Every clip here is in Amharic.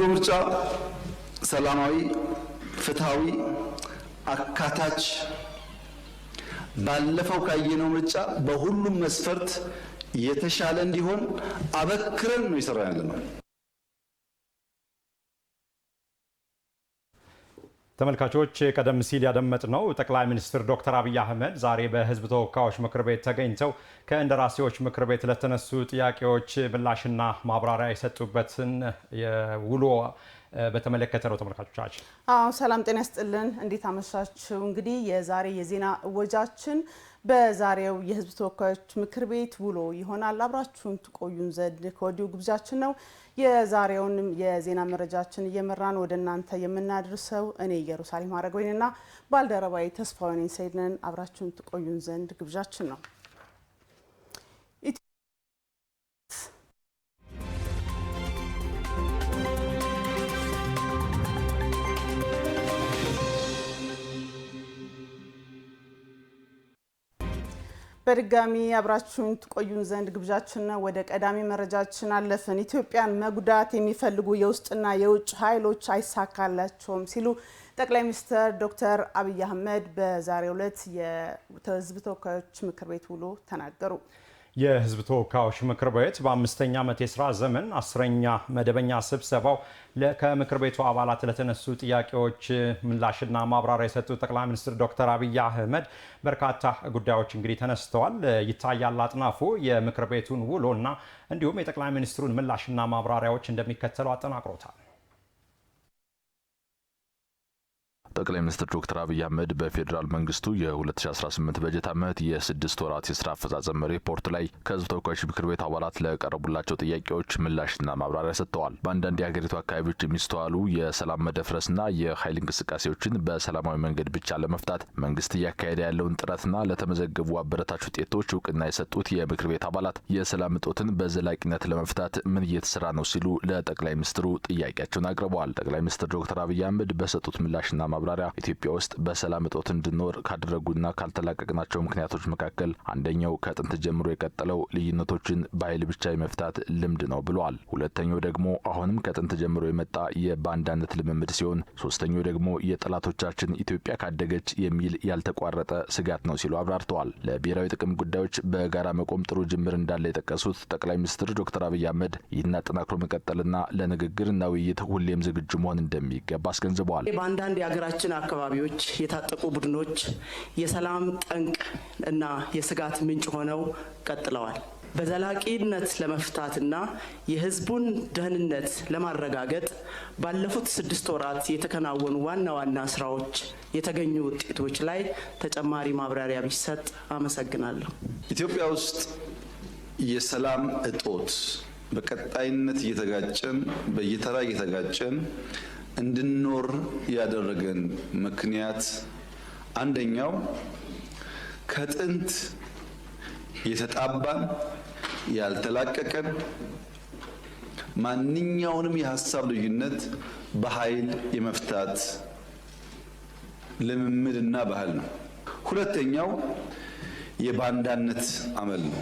ዘንድሮ ምርጫ ሰላማዊ፣ ፍትሃዊ፣ አካታች ባለፈው ካየነው ምርጫ በሁሉም መስፈርት የተሻለ እንዲሆን አበክረን ነው እየሰራን ያለነው። ተመልካቾች ቀደም ሲል ያደመጥነው ጠቅላይ ሚኒስትር ዶክተር አብይ አህመድ ዛሬ በህዝብ ተወካዮች ምክር ቤት ተገኝተው ከእንደራሴዎች ምክር ቤት ለተነሱ ጥያቄዎች ምላሽና ማብራሪያ የሰጡበትን ውሎ በተመለከተ ነው። ተመልካቾቻችን ሰላም ጤና ይስጥልን፣ እንዴት አመሻችሁ? እንግዲህ የዛሬ የዜና እወጃችን በዛሬው የህዝብ ተወካዮች ምክር ቤት ውሎ ይሆናል። አብራችሁን ትቆዩን ዘንድ ከወዲሁ ግብዣችን ነው። የዛሬውንም የዜና መረጃችን እየመራን ወደ እናንተ የምናደርሰው እኔ ኢየሩሳሌም አረጋዊና ባልደረባዬ ተስፋውን ሰይድነን አብራችሁን ትቆዩን ዘንድ ግብዣችን ነው። በድጋሚ አብራችሁን ትቆዩን ዘንድ ግብዣችን ነው። ወደ ቀዳሚ መረጃችን አለፍን። ኢትዮጵያን መጉዳት የሚፈልጉ የውስጥና የውጭ ኃይሎች አይሳካላቸውም ሲሉ ጠቅላይ ሚኒስትር ዶክተር አብይ አህመድ በዛሬው ዕለት የህዝብ ተወካዮች ምክር ቤት ውሎ ተናገሩ። የህዝብ ተወካዮች ምክር ቤት በአምስተኛ ዓመት የሥራ ዘመን 10ኛ መደበኛ ስብሰባው ከምክር ቤቱ አባላት ለተነሱ ጥያቄዎች ምላሽና ማብራሪያ የሰጡት ጠቅላይ ሚኒስትር ዶክተር አብይ አህመድ በርካታ ጉዳዮች እንግዲህ ተነስተዋል። ይታያል አጥናፉ የምክር ቤቱን ውሎና እንዲሁም የጠቅላይ ሚኒስትሩን ምላሽና ማብራሪያዎች እንደሚከተለው አጠናቅሮታል። ጠቅላይ ሚኒስትር ዶክተር አብይ አህመድ በፌዴራል መንግስቱ የ2018 በጀት ዓመት የ6 ወራት የስራ አፈጻጸም ሪፖርት ላይ ከህዝብ ተወካዮች ምክር ቤት አባላት ለቀረቡላቸው ጥያቄዎች ምላሽና ማብራሪያ ሰጥተዋል። በአንዳንድ የሀገሪቱ አካባቢዎች የሚስተዋሉ የሰላም መደፍረስና የኃይል እንቅስቃሴዎችን በሰላማዊ መንገድ ብቻ ለመፍታት መንግስት እያካሄደ ያለውን ጥረትና ለተመዘገቡ አበረታች ውጤቶች እውቅና የሰጡት የምክር ቤት አባላት የሰላም እጦትን በዘላቂነት ለመፍታት ምን እየተሰራ ነው ሲሉ ለጠቅላይ ሚኒስትሩ ጥያቄያቸውን አቅርበዋል። ጠቅላይ ሚኒስትር ዶክተር አብይ አህመድ በሰጡት ምላሽና ማብራሪያ ኢትዮጵያ ውስጥ በሰላም እጦት እንድኖር ካደረጉና ካልተላቀቅናቸው ምክንያቶች መካከል አንደኛው ከጥንት ጀምሮ የቀጠለው ልዩነቶችን በኃይል ብቻ የመፍታት ልምድ ነው ብለዋል። ሁለተኛው ደግሞ አሁንም ከጥንት ጀምሮ የመጣ የባንዳነት ልምምድ ሲሆን፣ ሶስተኛው ደግሞ የጠላቶቻችን ኢትዮጵያ ካደገች የሚል ያልተቋረጠ ስጋት ነው ሲሉ አብራርተዋል። ለብሔራዊ ጥቅም ጉዳዮች በጋራ መቆም ጥሩ ጅምር እንዳለ የጠቀሱት ጠቅላይ ሚኒስትር ዶክተር አብይ አህመድ ይህን አጠናክሮ መቀጠልና ለንግግርና ውይይት ሁሌም ዝግጁ መሆን እንደሚገባ አስገንዝበዋል። በአንዳንድ የሀገራችን አካባቢዎች የታጠቁ ቡድኖች የሰላም ጠንቅ እና የስጋት ምንጭ ሆነው ቀጥለዋል። በዘላቂነት ለመፍታትና የህዝቡን ደህንነት ለማረጋገጥ ባለፉት 6 ወራት የተከናወኑ ዋና ዋና ስራዎች የተገኙ ውጤቶች ላይ ተጨማሪ ማብራሪያ ቢሰጥ አመሰግናለሁ። ኢትዮጵያ ውስጥ የሰላም እጦት በቀጣይነት እየተጋጨን በየተራ እየተጋጨን እንድንኖር ያደረገን ምክንያት አንደኛው ከጥንት የተጣባን ያልተላቀቀን ማንኛውንም የሀሳብ ልዩነት በኃይል የመፍታት ልምምድና ባህል ነው። ሁለተኛው የባንዳነት አመል ነው።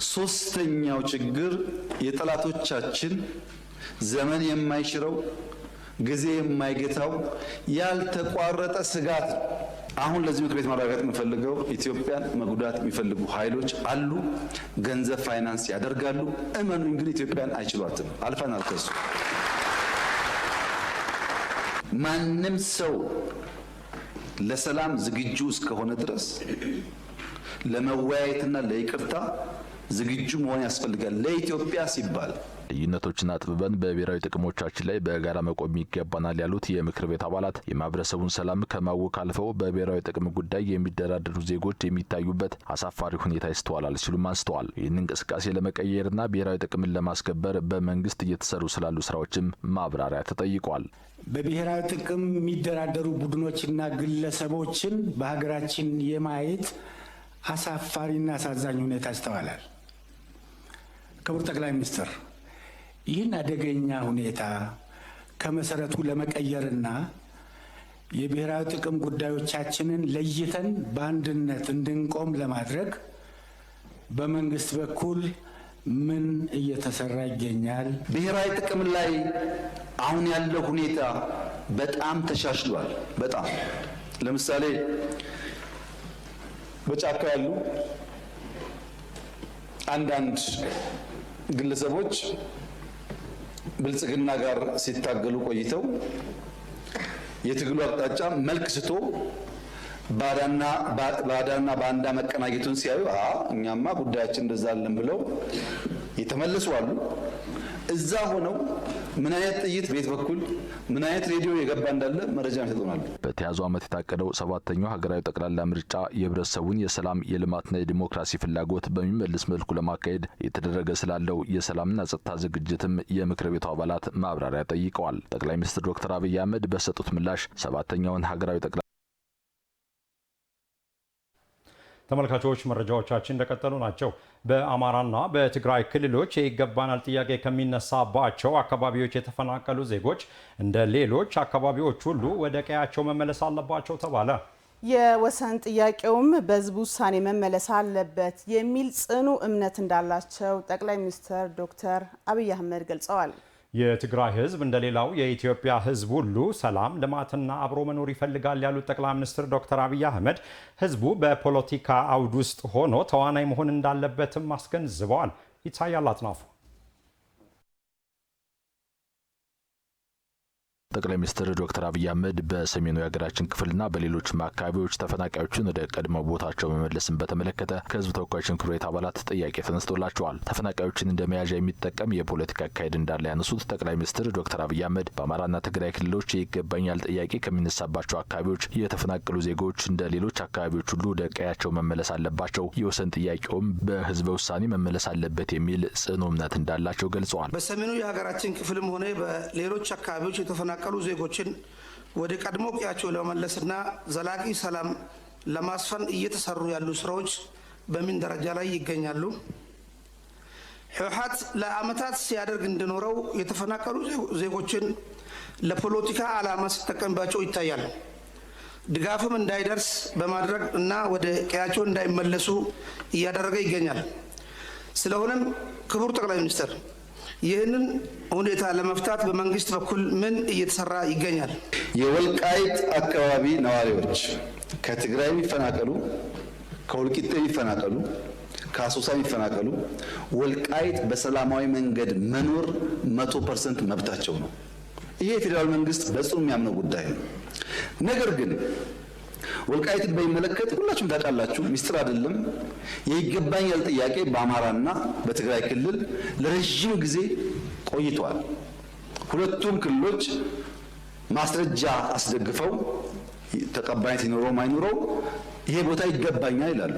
ሶስተኛው ችግር የጠላቶቻችን ዘመን የማይሽረው ጊዜ የማይገታው ያልተቋረጠ ስጋት ነው። አሁን ለዚህ ምክር ቤት ማረጋገጥ የምፈልገው ኢትዮጵያን መጉዳት የሚፈልጉ ኃይሎች አሉ። ገንዘብ ፋይናንስ ያደርጋሉ። እመኑኝ ግን ኢትዮጵያን አይችሏትም። አልፈናል ከሱ። ማንም ሰው ለሰላም ዝግጁ እስከሆነ ድረስ ለመወያየትና ለይቅርታ ዝግጁ መሆን ያስፈልጋል። ለኢትዮጵያ ሲባል ልዩነቶችን አጥብበን በብሔራዊ ጥቅሞቻችን ላይ በጋራ መቆም ይገባናል ያሉት የምክር ቤት አባላት የማህበረሰቡን ሰላም ከማወክ አልፈው በብሔራዊ ጥቅም ጉዳይ የሚደራደሩ ዜጎች የሚታዩበት አሳፋሪ ሁኔታ ይስተዋላል ሲሉም አንስተዋል። ይህን እንቅስቃሴ ለመቀየርና ብሔራዊ ጥቅምን ለማስከበር በመንግስት እየተሰሩ ስላሉ ስራዎችም ማብራሪያ ተጠይቋል። በብሔራዊ ጥቅም የሚደራደሩ ቡድኖችና ግለሰቦችን በሀገራችን የማየት አሳፋሪና አሳዛኝ ሁኔታ ይስተዋላል። ክቡር ጠቅላይ ሚኒስትር፣ ይህን አደገኛ ሁኔታ ከመሰረቱ ለመቀየርና የብሔራዊ ጥቅም ጉዳዮቻችንን ለይተን በአንድነት እንድንቆም ለማድረግ በመንግስት በኩል ምን እየተሰራ ይገኛል? ብሔራዊ ጥቅም ላይ አሁን ያለው ሁኔታ በጣም ተሻሽሏል። በጣም ለምሳሌ በጫካ ያሉ አንዳንድ ግለሰቦች ብልጽግና ጋር ሲታገሉ ቆይተው የትግሉ አቅጣጫ መልክ ስቶ ባዳና ባንዳ መቀናጀቱን ሲያዩ እኛማ ጉዳያችን እንደዛ አለን ብለው የተመለሱ አሉ። እዛ ሆነው ምን አይነት ጥይት ቤት በኩል ምን አይነት ሬዲዮ የገባ እንዳለ መረጃ ይሰጡናል። በተያዘው ዓመት የታቀደው 7ኛው ሀገራዊ ጠቅላላ ምርጫ የህብረተሰቡን የሰላም የልማትና የዲሞክራሲ ፍላጎት በሚመልስ መልኩ ለማካሄድ የተደረገ ስላለው የሰላምና ጸጥታ ዝግጅትም የምክር ቤቱ አባላት ማብራሪያ ጠይቀዋል። ጠቅላይ ሚኒስትር ዶክተር አብይ አህመድ በሰጡት ምላሽ 7ኛውን ሀገራዊ ጠቅላላ ተመልካቾች መረጃዎቻችን እንደቀጠሉ ናቸው። በአማራና በትግራይ ክልሎች የይገባናል ጥያቄ ከሚነሳባቸው አካባቢዎች የተፈናቀሉ ዜጎች እንደ ሌሎች አካባቢዎች ሁሉ ወደ ቀያቸው መመለስ አለባቸው ተባለ። የወሰን ጥያቄውም በህዝብ ውሳኔ መመለስ አለበት የሚል ጽኑ እምነት እንዳላቸው ጠቅላይ ሚኒስትር ዶክተር አብይ አህመድ ገልጸዋል። የትግራይ ህዝብ እንደሌላው የኢትዮጵያ ህዝብ ሁሉ ሰላም፣ ልማትና አብሮ መኖር ይፈልጋል ያሉት ጠቅላይ ሚኒስትር ዶክተር አብይ አህመድ ህዝቡ በፖለቲካ አውድ ውስጥ ሆኖ ተዋናይ መሆን እንዳለበትም አስገንዝበዋል። ይታያል አጥናፉ። ጠቅላይ ሚኒስትር ዶክተር አብይ አህመድ በሰሜኑ የሀገራችን ክፍልና በሌሎችም አካባቢዎች ተፈናቃዮችን ወደ ቀድሞ ቦታቸው መመለስን በተመለከተ ከህዝብ ተወካዮች ምክር ቤት አባላት ጥያቄ ተነስቶላቸዋል። ተፈናቃዮችን እንደ መያዣ የሚጠቀም የፖለቲካ አካሄድ እንዳለ ያነሱት ጠቅላይ ሚኒስትር ዶክተር አብይ አህመድ በአማራና ትግራይ ክልሎች ይገባኛል ጥያቄ ከሚነሳባቸው አካባቢዎች የተፈናቀሉ ዜጎች እንደ ሌሎች አካባቢዎች ሁሉ ወደ ቀያቸው መመለስ አለባቸው፣ የወሰን ጥያቄውም በህዝበ ውሳኔ መመለስ አለበት የሚል ጽኑ እምነት እንዳላቸው ገልጸዋል። በሰሜኑ የሀገራችን ክፍልም ሆነ በሌሎች አካባቢዎች የተፈናቀሉ ዜጎችን ወደ ቀድሞ ቀያቸው ለመመለስና ዘላቂ ሰላም ለማስፈን እየተሰሩ ያሉ ስራዎች በምን ደረጃ ላይ ይገኛሉ? ህወሓት ለአመታት ሲያደርግ እንደኖረው የተፈናቀሉ ዜጎችን ለፖለቲካ ዓላማ ሲጠቀምባቸው ይታያል። ድጋፍም እንዳይደርስ በማድረግ እና ወደ ቀያቸው እንዳይመለሱ እያደረገ ይገኛል። ስለሆነም ክቡር ጠቅላይ ሚኒስትር ይህንን ሁኔታ ለመፍታት በመንግስት በኩል ምን እየተሰራ ይገኛል? የወልቃይት አካባቢ ነዋሪዎች ከትግራይ የሚፈናቀሉ፣ ከወልቂጤ የሚፈናቀሉ፣ ከአሶሳ የሚፈናቀሉ ወልቃይት በሰላማዊ መንገድ መኖር 100% መብታቸው ነው። ይሄ የፌዴራል መንግስት በጽኑ የሚያምነው ጉዳይ ነው። ነገር ግን ወልቃይትን በሚመለከት ሁላችሁም ታውቃላችሁ፣ ሚስጥር አይደለም። የይገባኛል ጥያቄ በአማራና በትግራይ ክልል ለረጅም ጊዜ ቆይቷል። ሁለቱም ክልሎች ማስረጃ አስደግፈው ተቀባይነት ይኖረው ማይኖረው ይሄ ቦታ ይገባኛል ይላሉ።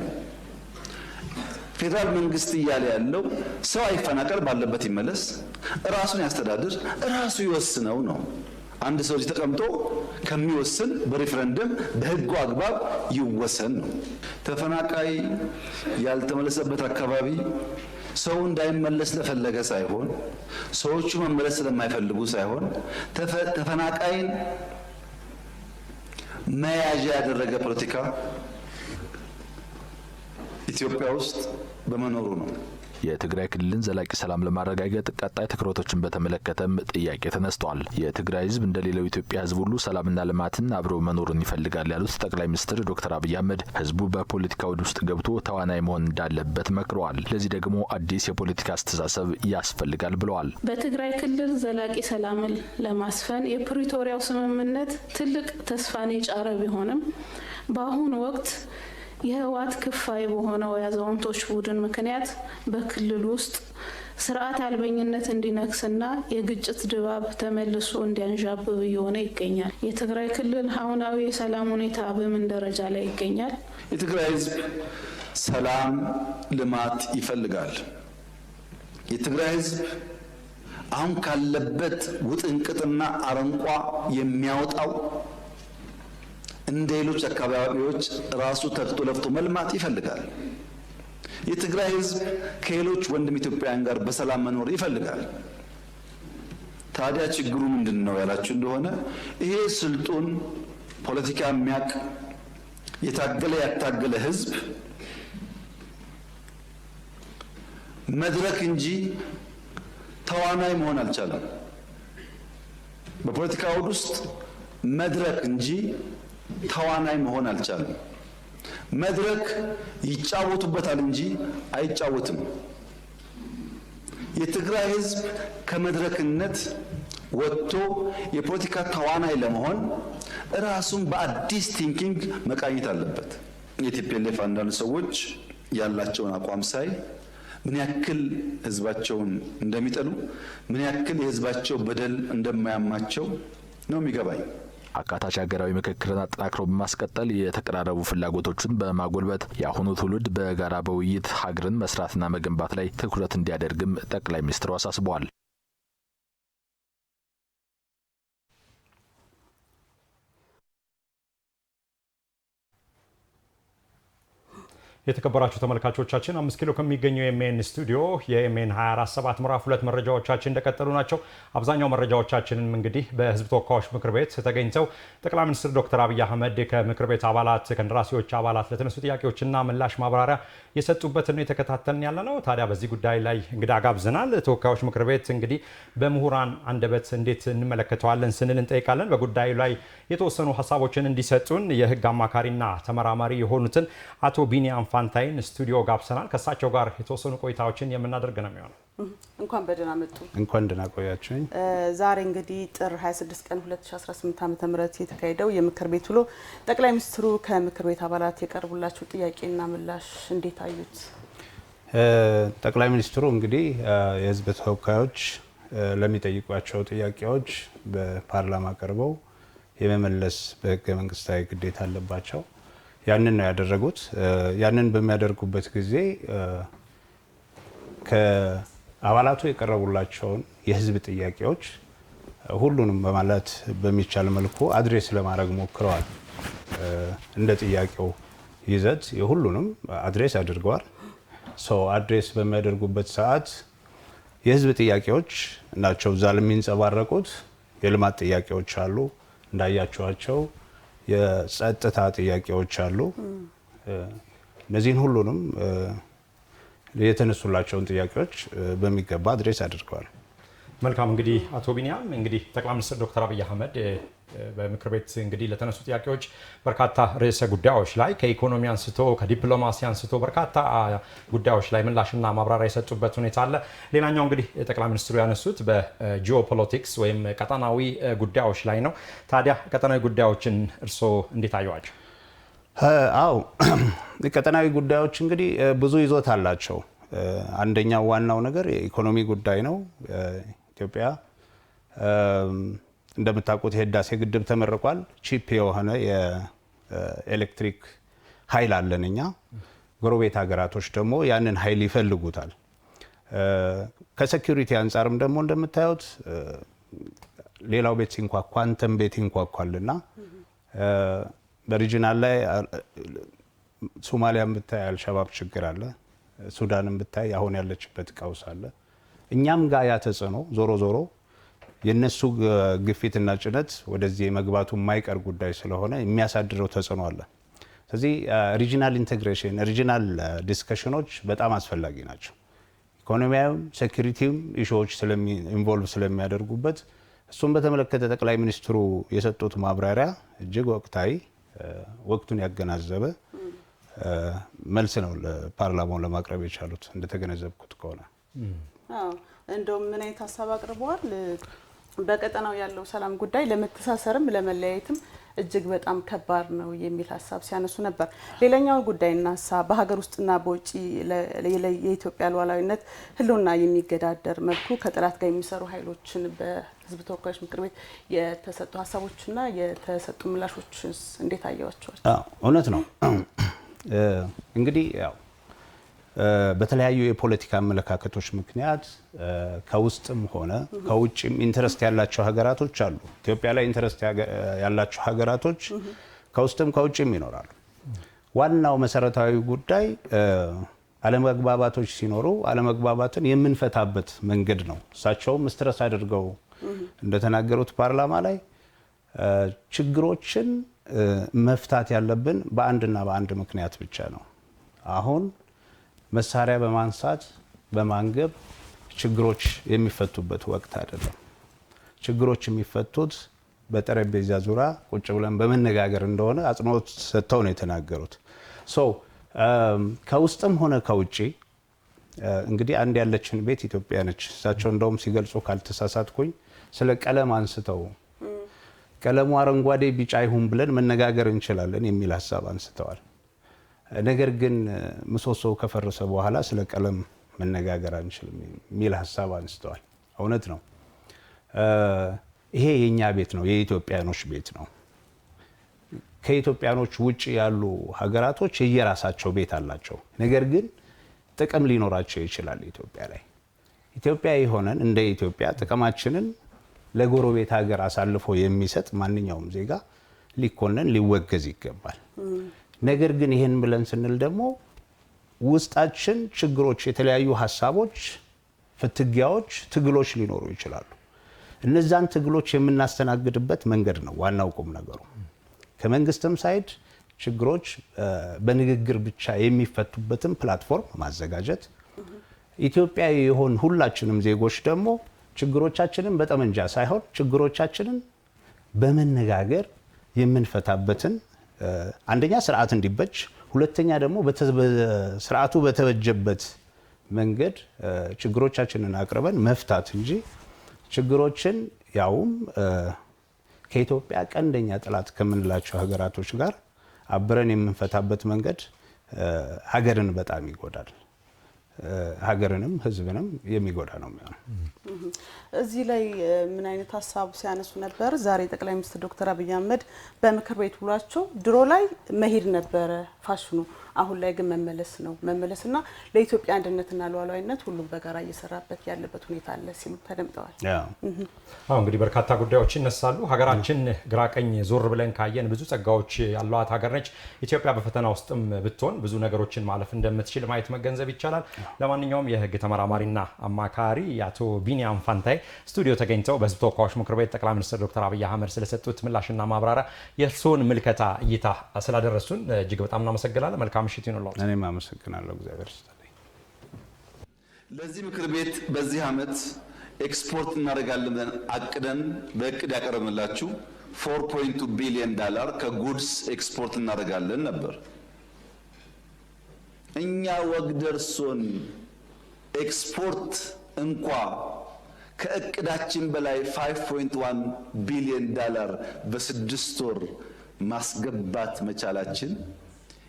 ፌዴራል መንግስት እያለ ያለው ሰው አይፈናቀል፣ ባለበት ይመለስ፣ ራሱን ያስተዳድር፣ ራሱ ይወስነው ነው። አንድ ሰው እዚህ ተቀምጦ ከሚወስን በሪፈረንደም በህጉ አግባብ ይወሰን ነው። ተፈናቃይ ያልተመለሰበት አካባቢ ሰው እንዳይመለስ ለፈለገ ሳይሆን ሰዎቹ መመለስ ስለማይፈልጉ ሳይሆን ተፈናቃይን መያዣ ያደረገ ፖለቲካ ኢትዮጵያ ውስጥ በመኖሩ ነው። የትግራይ ክልልን ዘላቂ ሰላም ለማረጋገጥ ቀጣይ ትኩረቶችን በተመለከተም ጥያቄ ተነስቷል። የትግራይ ህዝብ እንደሌላው ኢትዮጵያ ህዝብ ሁሉ ሰላምና ልማትን አብሮ መኖርን ይፈልጋል ያሉት ጠቅላይ ሚኒስትር ዶክተር አብይ አህመድ ህዝቡ በፖለቲካ አውድ ውስጥ ገብቶ ተዋናይ መሆን እንዳለበት መክረዋል። ለዚህ ደግሞ አዲስ የፖለቲካ አስተሳሰብ ያስፈልጋል ብለዋል። በትግራይ ክልል ዘላቂ ሰላምን ለማስፈን የፕሪቶሪያው ስምምነት ትልቅ ተስፋን የጫረ ቢሆንም በአሁኑ ወቅት የህወሓት ክፋይ በሆነው የአዛውንቶች ቡድን ምክንያት በክልል ውስጥ ስርዓት አልበኝነት እንዲነክስና የግጭት ድባብ ተመልሶ እንዲያንዣብብ እየሆነ ይገኛል። የትግራይ ክልል አሁናዊ የሰላም ሁኔታ በምን ደረጃ ላይ ይገኛል? የትግራይ ህዝብ ሰላም፣ ልማት ይፈልጋል። የትግራይ ህዝብ አሁን ካለበት ውጥንቅጥና አረንቋ የሚያወጣው እንደ ሌሎች አካባቢዎች ራሱ ተግቶ ለፍቶ መልማት ይፈልጋል። የትግራይ ህዝብ ከሌሎች ወንድም ኢትዮጵያውያን ጋር በሰላም መኖር ይፈልጋል። ታዲያ ችግሩ ምንድነው ያላችሁ እንደሆነ ይሄ ስልጡን ፖለቲካ የሚያውቅ የታገለ ያታገለ ህዝብ መድረክ እንጂ ተዋናይ መሆን አልቻለም። በፖለቲካ አውድ ውስጥ መድረክ እንጂ ተዋናይ መሆን አልቻለም። መድረክ ይጫወቱበታል እንጂ አይጫወትም። የትግራይ ህዝብ ከመድረክነት ወጥቶ የፖለቲካ ተዋናይ ለመሆን ራሱን በአዲስ ቲንኪንግ መቃኘት አለበት። የቲፒኤልኤፍ አንዳንድ ሰዎች ያላቸውን አቋም ሳይ ምን ያክል ህዝባቸውን እንደሚጠሉ ምን ያክል የህዝባቸው በደል እንደማያማቸው ነው የሚገባኝ። አካታች ሀገራዊ ምክክርን አጠናክሮ በማስቀጠል የተቀራረቡ ፍላጎቶችን በማጎልበት የአሁኑ ትውልድ በጋራ በውይይት ሀገርን መስራትና መገንባት ላይ ትኩረት እንዲያደርግም ጠቅላይ ሚኒስትሩ አሳስበዋል። የተከበራችሁ ተመልካቾቻችን 5 ኪሎ ከሚገኘው የኤምኤን ስቱዲዮ የኤምኤን 24/7 ምዕራፍ 2 መረጃዎቻችን እንደቀጠሉ ናቸው። አብዛኛው መረጃዎቻችንን እንግዲህ በህዝብ ተወካዮች ምክር ቤት ተገኝተው ጠቅላይ ሚኒስትር ዶክተር አብይ አህመድ ከምክር ቤት አባላት ከእንደራሴዎች አባላት ለተነሱ ጥያቄዎችና ምላሽ ማብራሪያ የሰጡበትን ነው የተከታተልን ያለ ነው። ታዲያ በዚህ ጉዳይ ላይ እንግዳ ጋብዘናል። ተወካዮች ምክር ቤት እንግዲህ በምሁራን አንደበት እንዴት እንመለከተዋለን ስንል እንጠይቃለን። በጉዳዩ ላይ የተወሰኑ ሀሳቦችን እንዲሰጡን የህግ አማካሪና ተመራማሪ የሆኑትን አቶ ቢኒያም ፋንታይን ስቱዲዮ ጋብሰናል። ከሳቸው ጋር የተወሰኑ ቆይታዎችን የምናደርግ ነው የሚሆነው። እንኳን በደህና መጡ። እንኳን ደህና ቆያችሁኝ። ዛሬ እንግዲህ ጥር 26 ቀን 2018 ዓ.ም የተካሄደው የምክር ቤት ውሎ ጠቅላይ ሚኒስትሩ ከምክር ቤት አባላት የቀረቡላቸው ጥያቄና ምላሽ እንዴት አዩት? ጠቅላይ ሚኒስትሩ እንግዲህ የህዝብ ተወካዮች ለሚጠይቋቸው ጥያቄዎች በፓርላማ ቀርበው የመመለስ በህገ መንግስታዊ ግዴታ አለባቸው። ያንን ነው ያደረጉት። ያንን በሚያደርጉበት ጊዜ ከአባላቱ የቀረቡላቸውን የህዝብ ጥያቄዎች ሁሉንም በማለት በሚቻል መልኩ አድሬስ ለማድረግ ሞክረዋል። እንደ ጥያቄው ይዘት የሁሉንም አድሬስ አድርገዋል። አድሬስ በሚያደርጉበት ሰዓት የህዝብ ጥያቄዎች ናቸው እዛ የሚንጸባረቁት። የልማት ጥያቄዎች አሉ፣ እንዳያቸዋቸው የጸጥታ ጥያቄዎች አሉ። እነዚህን ሁሉንም የተነሱላቸውን ጥያቄዎች በሚገባ አድሬስ አድርገዋል። መልካም። እንግዲህ አቶ ቢኒያም እንግዲህ ጠቅላይ ሚኒስትር ዶክተር አብይ አህመድ በምክር ቤት እንግዲህ ለተነሱ ጥያቄዎች በርካታ ርዕሰ ጉዳዮች ላይ ከኢኮኖሚ አንስቶ ከዲፕሎማሲ አንስቶ በርካታ ጉዳዮች ላይ ምላሽና ማብራሪያ የሰጡበት ሁኔታ አለ። ሌላኛው እንግዲህ ጠቅላይ ሚኒስትሩ ያነሱት በጂኦፖለቲክስ ወይም ቀጠናዊ ጉዳዮች ላይ ነው። ታዲያ ቀጠናዊ ጉዳዮችን እርስዎ እንዴት አዩዋቸው? አዎ ቀጠናዊ ጉዳዮች እንግዲህ ብዙ ይዞታ አላቸው። አንደኛው ዋናው ነገር የኢኮኖሚ ጉዳይ ነው። ኢትዮጵያ እንደምታውቁት የህዳሴ ግድብ ተመርቋል። ቺፕ የሆነ የኤሌክትሪክ ኃይል አለን እኛ። ጎረቤት ሀገራቶች ደግሞ ያንን ኃይል ይፈልጉታል። ከሴኩሪቲ አንጻርም ደግሞ እንደምታዩት ሌላው ቤት ሲንኳኳ አንተም ቤት ይንኳኳልና በሪጂናል ላይ ሶማሊያን ብታይ አልሸባብ ችግር አለ። ሱዳንን ብታይ አሁን ያለችበት ቀውስ አለ። እኛም ጋር ያ ተጽዕኖ ዞሮ ዞሮ የነሱ ግፊትና ጭነት ወደዚህ መግባቱ የማይቀር ጉዳይ ስለሆነ የሚያሳድረው ተጽዕኖ አለ። ስለዚህ ሪጂናል ኢንቴግሬሽን፣ ሪጂናል ዲስከሽኖች በጣም አስፈላጊ ናቸው። ኢኮኖሚያዊም ሴኩሪቲም ኢሹዎች ኢንቮልቭ ስለሚያደርጉበት እሱም በተመለከተ ጠቅላይ ሚኒስትሩ የሰጡት ማብራሪያ እጅግ ወቅታዊ፣ ወቅቱን ያገናዘበ መልስ ነው ለፓርላማው ለማቅረብ የቻሉት እንደተገነዘብኩት ከሆነ። እንደውም ምን አይነት ሀሳብ አቅርበዋል? በቀጠናው ያለው ሰላም ጉዳይ ለመተሳሰርም ለመለያየትም እጅግ በጣም ከባድ ነው የሚል ሀሳብ ሲያነሱ ነበር። ሌላኛው ጉዳይና ሀሳብ በሀገር ውስጥና በውጭ የኢትዮጵያ ሉዓላዊነት ህልውና የሚገዳደር መልኩ ከጠላት ጋር የሚሰሩ ኃይሎችን በህዝብ ተወካዮች ምክር ቤት የተሰጡ ሀሳቦችና የተሰጡ ምላሾችስ እንዴት አያቸዋል? እውነት ነው እንግዲህ ያው በተለያዩ የፖለቲካ አመለካከቶች ምክንያት ከውስጥም ሆነ ከውጭም ኢንተረስት ያላቸው ሀገራቶች አሉ። ኢትዮጵያ ላይ ኢንተረስት ያላቸው ሀገራቶች ከውስጥም ከውጭም ይኖራሉ። ዋናው መሰረታዊ ጉዳይ አለመግባባቶች ሲኖሩ አለመግባባትን የምንፈታበት መንገድ ነው። እሳቸውም ስትረስ አድርገው እንደተናገሩት ፓርላማ ላይ ችግሮችን መፍታት ያለብን በአንድና በአንድ ምክንያት ብቻ ነው። አሁን መሳሪያ በማንሳት በማንገብ ችግሮች የሚፈቱበት ወቅት አይደለም። ችግሮች የሚፈቱት በጠረጴዛ ዙሪያ ቁጭ ብለን በመነጋገር እንደሆነ አጽንኦት ሰጥተው ነው የተናገሩት። ከውስጥም ሆነ ከውጪ እንግዲህ አንድ ያለችን ቤት ኢትዮጵያ ነች። እሳቸው እንደውም ሲገልጹ ካልተሳሳትኩኝ ስለ ቀለም አንስተው ቀለሙ አረንጓዴ ቢጫ ይሁን ብለን መነጋገር እንችላለን የሚል ሀሳብ አንስተዋል። ነገር ግን ምሰሶው ከፈረሰ በኋላ ስለ ቀለም መነጋገር አንችልም የሚል ሀሳብ አንስተዋል። እውነት ነው። ይሄ የኛ ቤት ነው፣ የኢትዮጵያኖች ቤት ነው። ከኢትዮጵያኖች ውጪ ያሉ ሀገራቶች የየራሳቸው ቤት አላቸው። ነገር ግን ጥቅም ሊኖራቸው ይችላል ኢትዮጵያ ላይ። ኢትዮጵያ የሆነን እንደ ኢትዮጵያ ጥቅማችንን ለጎረቤት ሀገር አሳልፎ የሚሰጥ ማንኛውም ዜጋ ሊኮነን ሊወገዝ ይገባል። ነገር ግን ይሄን ብለን ስንል ደግሞ ውስጣችን ችግሮች፣ የተለያዩ ሀሳቦች፣ ፍትጊያዎች፣ ትግሎች ሊኖሩ ይችላሉ። እነዛን ትግሎች የምናስተናግድበት መንገድ ነው ዋናው ቁም ነገሩ። ከመንግስትም ሳይድ ችግሮች በንግግር ብቻ የሚፈቱበትን ፕላትፎርም ማዘጋጀት፣ ኢትዮጵያዊ የሆን ሁላችንም ዜጎች ደግሞ ችግሮቻችንን በጠመንጃ ሳይሆን ችግሮቻችንን በመነጋገር የምንፈታበትን አንደኛ ስርዓት እንዲበጅ፣ ሁለተኛ ደግሞ ስርዓቱ በተበጀበት መንገድ ችግሮቻችንን አቅርበን መፍታት እንጂ ችግሮችን ያውም ከኢትዮጵያ ቀንደኛ ጠላት ከምንላቸው ሀገራቶች ጋር አብረን የምንፈታበት መንገድ ሀገርን በጣም ይጎዳል። ሀገርንም ህዝብንም የሚጎዳ ነው የሚሆነው። እዚህ ላይ ምን አይነት ሀሳብ ሲያነሱ ነበር? ዛሬ ጠቅላይ ሚኒስትር ዶክተር አብይ አህመድ በምክር ቤት ውሏቸው ድሮ ላይ መሄድ ነበረ ፋሽኑ፣ አሁን ላይ ግን መመለስና ለኢትዮጵያ አንድነትና ሉዓላዊነት ሁሉም በጋራ እየሰራበት ያለበት ሁኔታ አለ ሲሉ ተደምጠዋል። እንግዲህ በርካታ ጉዳዮች ይነሳሉ። ሀገራችን ግራቀኝ ዞር ብለን ካየን ብዙ ጸጋዎች ያሏት ሀገር ነች። ኢትዮጵያ በፈተና ውስጥም ብትሆን ብዙ ነገሮችን ማለፍ እንደምትችል ማየት መገንዘብ ይቻላል። ለማንኛውም የህግ ተመራማሪና አማካሪ አቶ ቢኒያም ፋንታይ ስቱዲዮ ተገኝተው በህዝብ ተወካዮች ምክር ቤት ጠቅላይ ሚኒስትር ዶክተር አብይ አህመድ ስለሰጡት ምላሽና ማብራሪያ የእርስዎን ምልከታ እይታ ስላደረሱን እጅግ በጣም እናመሰግናለን። መልካም ምሽት ይሁንልዎት። እኔም አመሰግናለሁ። እግዚአብሔር ይስጥልኝ። ለዚህ ምክር ቤት በዚህ ዓመት ኤክስፖርት እናደርጋለን ብለን አቅደን በእቅድ ያቀረብንላችሁ $4.2 ቢሊዮን ከጉድስ ኤክስፖርት እናደርጋለን ነበር። እኛ ወግ ደርሶን ኤክስፖርት እንኳ ከእቅዳችን በላይ $5.1 ቢሊዮን በስድስት ወር ማስገባት መቻላችን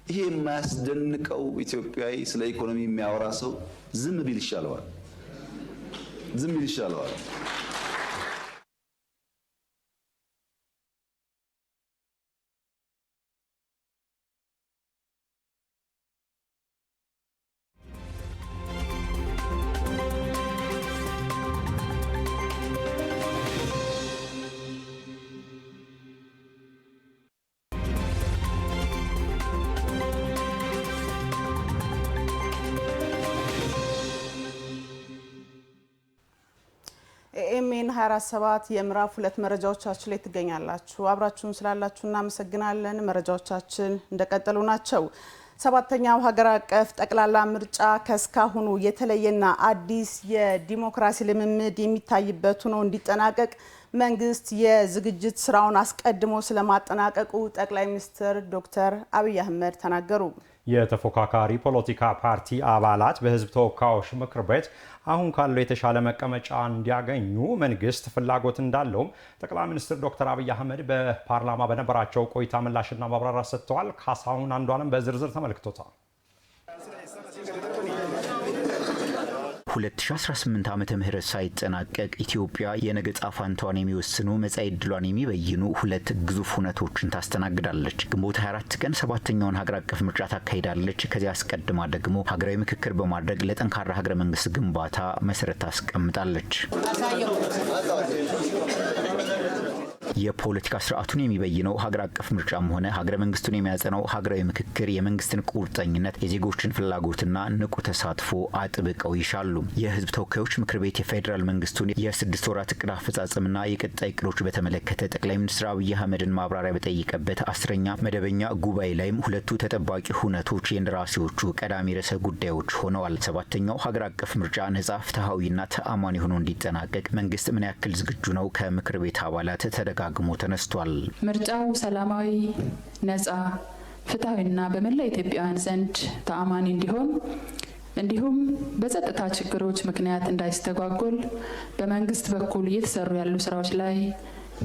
ይሄ የማያስደንቀው ኢትዮጵያዊ ስለ ኢኮኖሚ የሚያወራ ሰው ዝም ቢል ይሻለዋል። ኤኤምኤን 24/7 የምዕራፍ 2 መረጃዎቻችን ላይ ትገኛላችሁ። አብራችሁን ስላላችሁ እናመሰግናለን። መረጃዎቻችን እንደቀጠሉ ናቸው። ሰባተኛው ሀገር አቀፍ ጠቅላላ ምርጫ ከስካሁኑ የተለየና አዲስ የዲሞክራሲ ልምምድ የሚታይበት ሆኖ እንዲጠናቀቅ መንግስት የዝግጅት ስራውን አስቀድሞ ስለማጠናቀቁ ጠቅላይ ሚኒስትር ዶክተር አብይ አህመድ ተናገሩ። የተፎካካሪ ፖለቲካ ፓርቲ አባላት በህዝብ ተወካዮች ምክር ቤት አሁን ካለው የተሻለ መቀመጫ እንዲያገኙ መንግስት ፍላጎት እንዳለውም ጠቅላይ ሚኒስትር ዶክተር አብይ አህመድ በፓርላማ በነበራቸው ቆይታ ምላሽና ማብራሪያ ሰጥተዋል። ካሳሁን አንዷለም በዝርዝር ተመልክቶታል። 2018 ዓመተ ምህረት ሳይጠናቀቅ ኢትዮጵያ የነገ ዕጣ ፈንታዋን የሚወስኑ መጻኢ ዕድሏን የሚበይኑ ሁለት ግዙፍ ሁነቶችን ታስተናግዳለች። ግንቦት 24 ቀን ሰባተኛውን ሀገር አቀፍ ምርጫ ታካሂዳለች። ከዚያ አስቀድማ ደግሞ ሀገራዊ ምክክር በማድረግ ለጠንካራ ሀገረ መንግስት ግንባታ መሰረት ታስቀምጣለች። የፖለቲካ ስርዓቱን የሚበይነው ሀገር አቀፍ ምርጫም ሆነ ሀገረ መንግስቱን የሚያጸናው ሀገራዊ ምክክር የመንግስትን ቁርጠኝነት፣ የዜጎችን ፍላጎትና ንቁ ተሳትፎ አጥብቀው ይሻሉ። የህዝብ ተወካዮች ምክር ቤት የፌዴራል መንግስቱን የ6 ወራት እቅድ አፈጻጸምና የቀጣይ እቅዶች በተመለከተ ጠቅላይ ሚኒስትር አብይ አህመድን ማብራሪያ በጠየቀበት 10ኛ መደበኛ ጉባኤ ላይም ሁለቱ ተጠባቂ ሁነቶች የእንደራሴዎቹ ቀዳሚ ርዕሰ ጉዳዮች ሆነዋል። 7ኛው ሀገር አቀፍ ምርጫ ነጻ፣ ፍትሐዊና ተአማኒ ሆኖ እንዲጠናቀቅ መንግስት ምን ያክል ዝግጁ ነው? ከምክር ቤት አባላት ተደጋግሞ ተነስቷል። ምርጫው ሰላማዊ፣ ነጻ፣ ፍትሐዊና በመላ ኢትዮጵያውያን ዘንድ ተአማኒ እንዲሆን እንዲሁም በጸጥታ ችግሮች ምክንያት እንዳይስተጓጎል በመንግስት በኩል እየተሰሩ ያሉ ስራዎች ላይ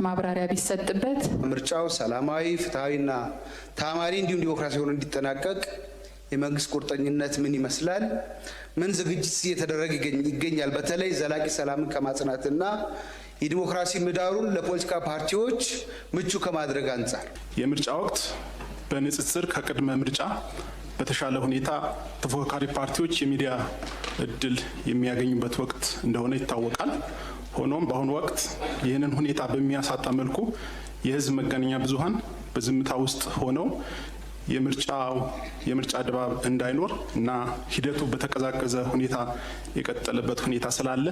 ማብራሪያ ቢሰጥበት። ምርጫው ሰላማዊ፣ ፍትሐዊና ተአማኒ እንዲሁም ዲሞክራሲያዊ ሆኖ እንዲጠናቀቅ የመንግስት ቁርጠኝነት ምን ይመስላል? ምን ዝግጅት እየተደረገ ይገኛል? በተለይ ዘላቂ ሰላምን ከማጽናትና የዲሞክራሲ ምህዳሩን ለፖለቲካ ፓርቲዎች ምቹ ከማድረግ አንጻር የምርጫ ወቅት በንጽጽር ከቅድመ ምርጫ በተሻለ ሁኔታ ተፎካካሪ ፓርቲዎች የሚዲያ እድል የሚያገኙበት ወቅት እንደሆነ ይታወቃል። ሆኖም በአሁኑ ወቅት ይህንን ሁኔታ በሚያሳጣ መልኩ የህዝብ መገናኛ ብዙሃን በዝምታ ውስጥ ሆነው የምርጫ ድባብ እንዳይኖር እና ሂደቱ በተቀዛቀዘ ሁኔታ የቀጠለበት ሁኔታ ስላለ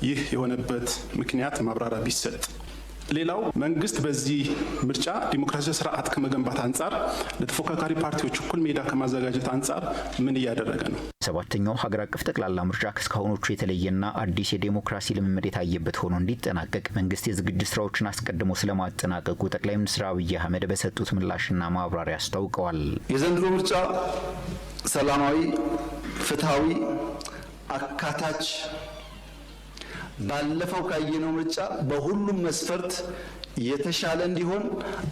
ይህ የሆነበት ምክንያት ማብራሪያ ቢሰጥ። ሌላው መንግስት በዚህ ምርጫ ዲሞክራሲያዊ ስርዓት ከመገንባት አንጻር ለተፎካካሪ ፓርቲዎች እኩል ሜዳ ከማዘጋጀት አንጻር ምን እያደረገ ነው? 7ኛው ሀገር አቀፍ ጠቅላላ ምርጫ ከእስካሁኖቹ የተለየና አዲስ የዲሞክራሲ ልምምድ የታየበት ሆኖ እንዲጠናቀቅ መንግስት የዝግጅት ስራዎችን አስቀድሞ ስለማጠናቀቁ ጠቅላይ ሚኒስትር አብይ አህመድ በሰጡት ምላሽና ማብራሪያ አስታውቀዋል። የዘንድሮ ምርጫ ሰላማዊ፣ ፍትሐዊ፣ አካታች ባለፈው ካየነው ምርጫ በሁሉም መስፈርት የተሻለ እንዲሆን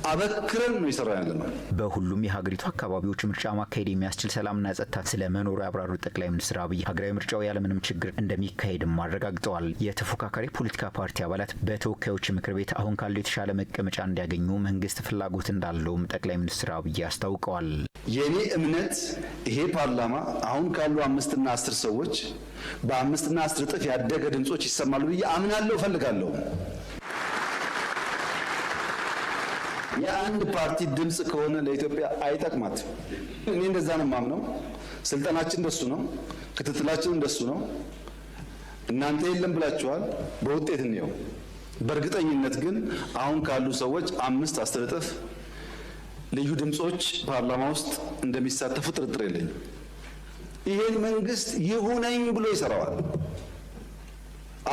አበክረን ነው ይሰራል ያለነው። በሁሉም የሀገሪቱ አካባቢዎች ምርጫ ማካሄድ የሚያስችል ሰላምና ጸጥታ ስለመኖሩ ያብራሩት ጠቅላይ ሚኒስትር አብይ ሀገራዊ ምርጫው ያለምንም ችግር እንደሚካሄድም አረጋግጠዋል። የተፎካካሪ ፖለቲካ ፓርቲ አባላት በተወካዮች ምክር ቤት አሁን ካለው የተሻለ መቀመጫ እንዲያገኙ መንግስት ፍላጎት እንዳለውም ጠቅላይ ሚኒስትር አብይ አስታውቀዋል። የኔ እምነት ይሄ ፓርላማ አሁን ካሉ 5 እና 10 ሰዎች በ5 እና 10 እጥፍ ያደገ ድምጾች ይሰማሉ ብዬ አምናለሁ፣ እፈልጋለሁ። የአንድ ፓርቲ ድምጽ ከሆነ ለኢትዮጵያ አይጠቅማትም። እኔ እንደዛ ነው የማምነው። ስልጣናችን እንደሱ ነው፣ ክትትላችን እንደሱ ነው። እናንተ የለም ብላችኋል፣ በውጤት እንየው። በእርግጠኝነት ግን አሁን ካሉ ሰዎች 5-10 እጥፍ ልዩ ድምጾች ፓርላማ ውስጥ እንደሚሳተፉ ጥርጥር የለኝም። ይሄን መንግስት ይሁነኝ ብሎ ይሰራዋል።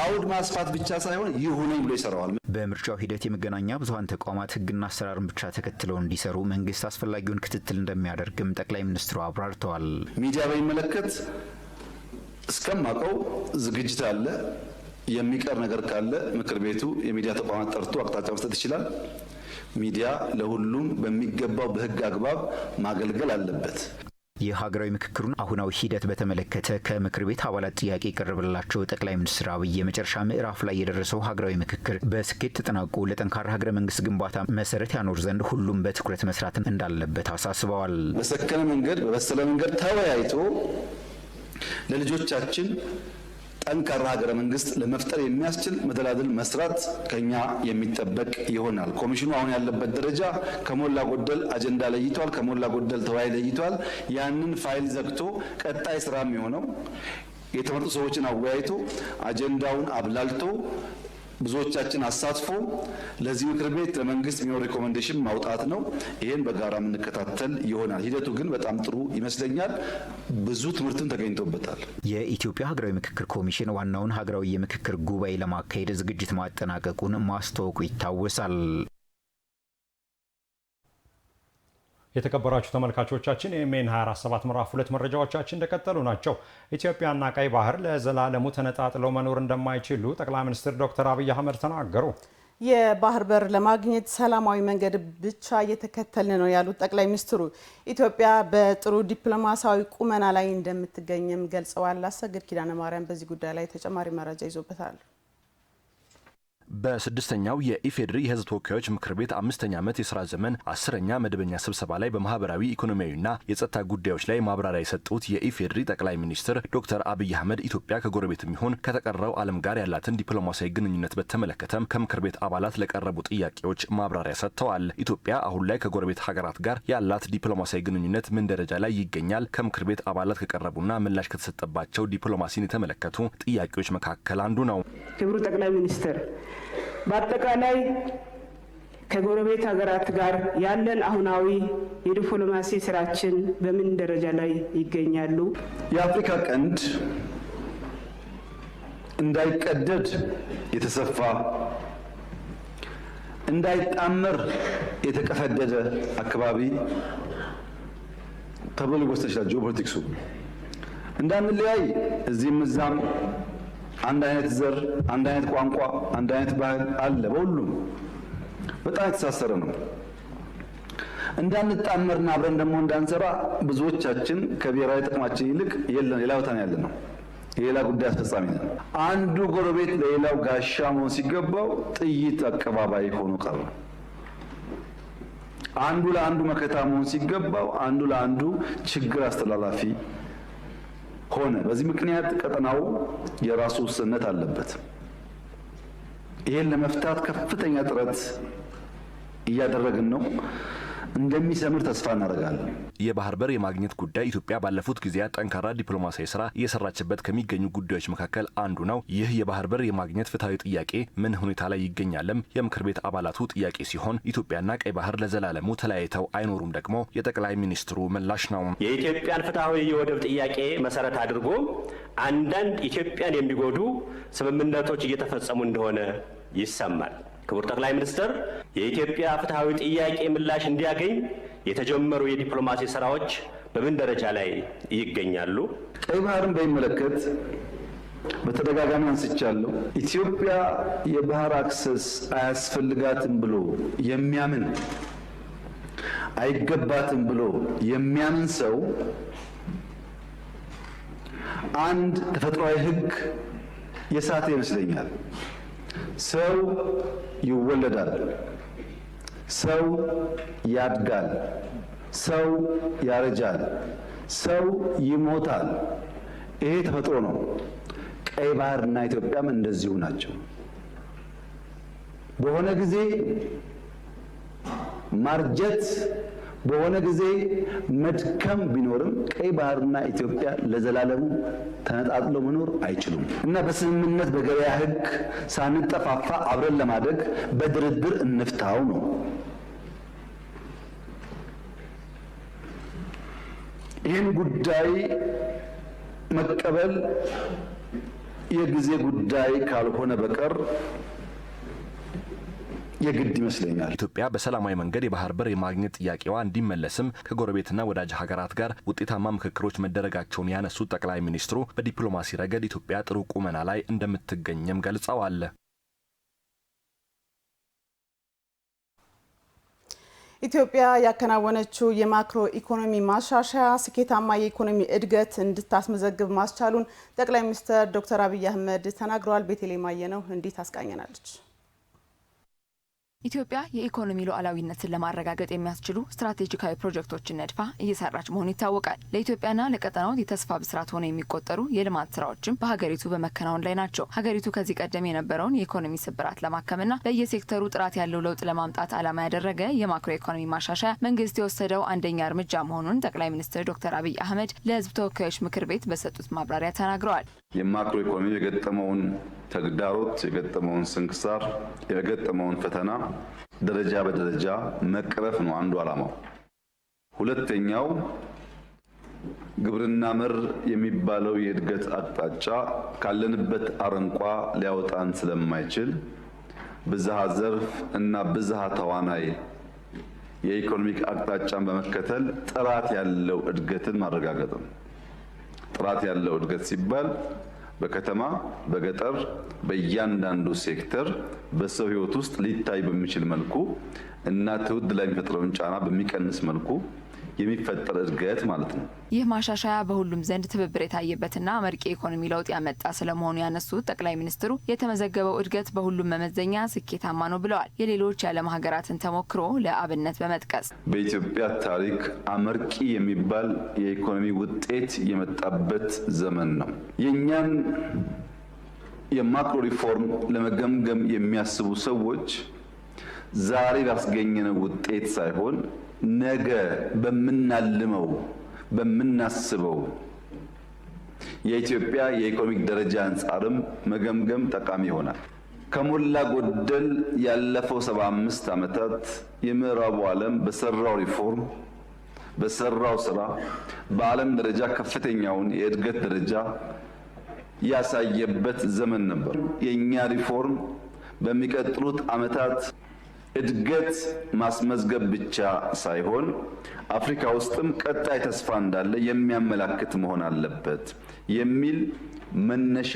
አውድ ማስፋት ብቻ ሳይሆን ይሁነኝ ብሎ ይሰራዋል። በምርጫው ሂደት የመገናኛ ብዙሃን ተቋማት ሕግና አሰራርን ብቻ ተከትለው እንዲሰሩ መንግስት አስፈላጊውን ክትትል እንደሚያደርግም ጠቅላይ ሚኒስትሩ አብራርተዋል። ሚዲያ በሚመለከት እስከማውቀው ዝግጅት አለ። የሚቀር ነገር ካለ ምክር ቤቱ የሚዲያ ተቋማት ጠርቶ አቅጣጫ መስጠት ይችላል። ሚዲያ ለሁሉም በሚገባው በህግ አግባብ ማገልገል አለበት። የሀገራዊ ምክክሩን አሁናዊ ሂደት በተመለከተ ከምክር ቤት አባላት ጥያቄ የቀረበላቸው ጠቅላይ ሚኒስትር አብይ የመጨረሻ ምዕራፍ ላይ የደረሰው ሀገራዊ ምክክር በስኬት ተጠናቆ ለጠንካራ ሀገረ መንግስት ግንባታ መሰረት ያኖር ዘንድ ሁሉም በትኩረት መስራት እንዳለበት አሳስበዋል። በሰከነ መንገድ፣ በበሰለ መንገድ ተወያይቶ ለልጆቻችን ጠንካራ ሀገረ መንግስት ለመፍጠር የሚያስችል መደላድል መስራት ከኛ የሚጠበቅ ይሆናል። ኮሚሽኑ አሁን ያለበት ደረጃ ከሞላ ጎደል አጀንዳ ለይቷል፣ ከሞላ ጎደል ተወያይ ለይቷል። ያንን ፋይል ዘግቶ ቀጣይ ስራ የሚሆነው የተመረጡ ሰዎችን አወያይቶ አጀንዳውን አብላልቶ ብዙዎቻችን አሳትፎ ለዚህ ምክር ቤት ለመንግስት የሚኖር ሪኮሜንዴሽን ማውጣት ነው። ይሄን በጋራ የምንከታተል ይሆናል። ሂደቱ ግን በጣም ጥሩ ይመስለኛል። ብዙ ትምህርትም ተገኝቶበታል። የኢትዮጵያ ሀገራዊ ምክክር ኮሚሽን ዋናውን ሀገራዊ የምክክር ጉባኤ ለማካሄድ ዝግጅት ማጠናቀቁን ማስታወቁ ይታወሳል። የተከበራችሁ ተመልካቾቻችን የኤምኤን 24/7 ምዕራፍ 2 መረጃዎቻችን እንደቀጠሉ ናቸው። ኢትዮጵያና ቀይ ባህር ለዘላለሙ ተነጣጥለው መኖር እንደማይችሉ ጠቅላይ ሚኒስትር ዶክተር አብይ አህመድ ተናገሩ። የባህር በር ለማግኘት ሰላማዊ መንገድ ብቻ እየተከተልን ነው ያሉት ጠቅላይ ሚኒስትሩ ኢትዮጵያ በጥሩ ዲፕሎማሲያዊ ቁመና ላይ እንደምትገኝም ገልጸዋል። አሰግድ ኪዳነ ማርያም በዚህ ጉዳይ ላይ ተጨማሪ መረጃ ይዞበታል። በስድስተኛው የኢፌዴሪ የሕዝብ ተወካዮች ምክር ቤት 5ኛ ዓመት የሥራ ዘመን 10ኛ መደበኛ ስብሰባ ላይ በማህበራዊ ኢኮኖሚያዊና የጸጥታ ጉዳዮች ላይ ማብራሪያ የሰጡት የኢፌዴሪ ጠቅላይ ሚኒስትር ዶክተር አብይ አህመድ ኢትዮጵያ ከጎረቤትም ይሁን ከተቀረው ዓለም ጋር ያላትን ዲፕሎማሲያዊ ግንኙነት በተመለከተም ከምክር ቤት አባላት ለቀረቡ ጥያቄዎች ማብራሪያ ሰጥተዋል። ኢትዮጵያ አሁን ላይ ከጎረቤት ሀገራት ጋር ያላት ዲፕሎማሲያዊ ግንኙነት ምን ደረጃ ላይ ይገኛል? ከምክር ቤት አባላት ከቀረቡና ምላሽ ከተሰጠባቸው ዲፕሎማሲን የተመለከቱ ጥያቄዎች መካከል አንዱ ነው። ክቡር ጠቅላይ ሚኒስትር በአጠቃላይ ከጎረቤት ሀገራት ጋር ያለን አሁናዊ የዲፕሎማሲ ስራችን በምን ደረጃ ላይ ይገኛሉ? የአፍሪካ ቀንድ እንዳይቀደድ የተሰፋ እንዳይጣመር የተቀፈደደ አካባቢ ተብሎ ሊወሰድ ይችላል። ጂኦፖለቲክሱ እንዳንለያይ እዚህም እዛም አንድ አይነት ዘር፣ አንድ አይነት ቋንቋ፣ አንድ አይነት ባህል አለ። በሁሉም በጣም የተሳሰረ ነው። እንዳንጣመርና አብረን ደግሞ እንዳንሰራ ብዙዎቻችን ከብሔራዊ ጥቅማችን ይልቅ ሌላ ቦታ ያለ ነው። የሌላ ጉዳይ አስፈጻሚ ነን። አንዱ ጎረቤት ለሌላው ጋሻ መሆን ሲገባው ጥይት አቀባባይ ሆኖ ቀረ። አንዱ ለአንዱ መከታ መሆን ሲገባው አንዱ ለአንዱ ችግር አስተላላፊ ሆነ። በዚህ ምክንያት ቀጠናው የራሱ ውስንነት አለበት። ይሄን ለመፍታት ከፍተኛ ጥረት እያደረግን ነው። እንደሚሰምር ተስፋ እናደርጋለን። የባህር በር የማግኘት ጉዳይ ኢትዮጵያ ባለፉት ጊዜያት ጠንካራ ዲፕሎማሲያዊ ስራ እየሰራችበት ከሚገኙ ጉዳዮች መካከል አንዱ ነው። ይህ የባህር በር የማግኘት ፍትሐዊ ጥያቄ ምን ሁኔታ ላይ ይገኛልም የምክር ቤት አባላቱ ጥያቄ ሲሆን ኢትዮጵያና ቀይ ባህር ለዘላለሙ ተለያይተው አይኖሩም ደግሞ የጠቅላይ ሚኒስትሩ ምላሽ ነው። የኢትዮጵያን ፍትሐዊ የወደብ ጥያቄ መሰረት አድርጎ አንዳንድ ኢትዮጵያን የሚጎዱ ስምምነቶች እየተፈጸሙ እንደሆነ ይሰማል። ክቡር ጠቅላይ ሚኒስትር የኢትዮጵያ ፍትሐዊ ጥያቄ ምላሽ እንዲያገኝ የተጀመሩ የዲፕሎማሲ ስራዎች በምን ደረጃ ላይ ይገኛሉ? ቀይ ባህርን በሚመለከት በተደጋጋሚ አንስቻለሁ። ኢትዮጵያ የባህር አክሰስ አያስፈልጋትም ብሎ የሚያምን አይገባትም ብሎ የሚያምን ሰው አንድ ተፈጥሯዊ ሕግ የሳተ ይመስለኛል። ሰው ይወለዳል፣ ሰው ያድጋል፣ ሰው ያረጃል፣ ሰው ይሞታል። ይሄ ተፈጥሮ ነው። ቀይ ባህርና ኢትዮጵያም እንደዚሁ ናቸው። በሆነ ጊዜ ማርጀት፣ በሆነ ጊዜ መድከም ቢኖርም ቀይ ባህርና ኢትዮጵያ ለዘላለሙ ተነጣጥሎ መኖር አይችሉም እና በስምምነት በገበያ ሕግ ሳንጠፋፋ አብረን ለማደግ በድርድር እንፍታው ነው። ይህን ጉዳይ መቀበል የጊዜ ጉዳይ ካልሆነ በቀር የግድ ይመስለኛል። ኢትዮጵያ በሰላማዊ መንገድ የባህር በር የማግኘት ጥያቄዋ እንዲመለስም ከጎረቤትና ወዳጅ ሀገራት ጋር ውጤታማ ምክክሮች መደረጋቸውን ያነሱት ጠቅላይ ሚኒስትሩ በዲፕሎማሲ ረገድ ኢትዮጵያ ጥሩ ቁመና ላይ እንደምትገኝም ገልጸዋል። ኢትዮጵያ ያከናወነችው የማክሮ ኢኮኖሚ ማሻሻያ ስኬታማ የኢኮኖሚ እድገት እንድታስመዘግብ ማስቻሉን ጠቅላይ ሚኒስትር ዶክተር አብይ አህመድ ተናግረዋል። ቤተልሔም አየነው እንዲህ ታስቃኘናለች። ኢትዮጵያ የኢኮኖሚ ሉዓላዊነትን ለማረጋገጥ የሚያስችሉ ስትራቴጂካዊ ፕሮጀክቶችን ነድፋ እየሰራች መሆኑ ይታወቃል። ለኢትዮጵያና ለቀጠናው የተስፋ ብስራት ሆነው የሚቆጠሩ የልማት ስራዎችም በሀገሪቱ በመከናወን ላይ ናቸው። ሀገሪቱ ከዚህ ቀደም የነበረውን የኢኮኖሚ ስብራት ለማከምና በየሴክተሩ ጥራት ያለው ለውጥ ለማምጣት ዓላማ ያደረገ የማክሮ ኢኮኖሚ ማሻሻያ መንግስት የወሰደው አንደኛ እርምጃ መሆኑን ጠቅላይ ሚኒስትር ዶክተር አብይ አህመድ ለሕዝብ ተወካዮች ምክር ቤት በሰጡት ማብራሪያ ተናግረዋል። የማክሮ ኢኮኖሚ የገጠመውን ተግዳሮት፣ የገጠመውን ስንክሳር፣ የገጠመውን ፈተና ደረጃ በደረጃ መቅረፍ ነው አንዱ ዓላማው። ሁለተኛው ግብርና መር የሚባለው የእድገት አቅጣጫ ካለንበት አረንቋ ሊያወጣን ስለማይችል ብዝሃ ዘርፍ እና ብዝሃ ተዋናይ የኢኮኖሚክ አቅጣጫን በመከተል ጥራት ያለው እድገትን ማረጋገጥ ነው። ጥራት ያለው እድገት ሲባል በከተማ በገጠር በእያንዳንዱ ሴክተር በሰው ሕይወት ውስጥ ሊታይ በሚችል መልኩ እና ትውልድ ላይ የሚፈጥረውን ጫና በሚቀንስ መልኩ የሚፈጠር እድገት ማለት ነው። ይህ ማሻሻያ በሁሉም ዘንድ ትብብር የታየበትና አመርቂ ኢኮኖሚ ለውጥ ያመጣ ስለመሆኑ ያነሱት ጠቅላይ ሚኒስትሩ የተመዘገበው እድገት በሁሉም መመዘኛ ስኬታማ ነው ብለዋል። የሌሎች የዓለም ሀገራትን ተሞክሮ ለአብነት በመጥቀስ በኢትዮጵያ ታሪክ አመርቂ የሚባል የኢኮኖሚ ውጤት የመጣበት ዘመን ነው። የእኛን የማክሮ ሪፎርም ለመገምገም የሚያስቡ ሰዎች ዛሬ ባስገኘነው ውጤት ሳይሆን ነገ በምናልመው በምናስበው የኢትዮጵያ የኢኮኖሚክ ደረጃ አንጻርም መገምገም ጠቃሚ ይሆናል። ከሞላ ጎደል ያለፈው 75 ዓመታት የምዕራቡ ዓለም በሰራው ሪፎርም በሰራው ስራ በዓለም ደረጃ ከፍተኛውን የእድገት ደረጃ ያሳየበት ዘመን ነበር። የኛ ሪፎርም በሚቀጥሉት ዓመታት እድገት ማስመዝገብ ብቻ ሳይሆን አፍሪካ ውስጥም ቀጣይ ተስፋ እንዳለ የሚያመላክት መሆን አለበት የሚል መነሻ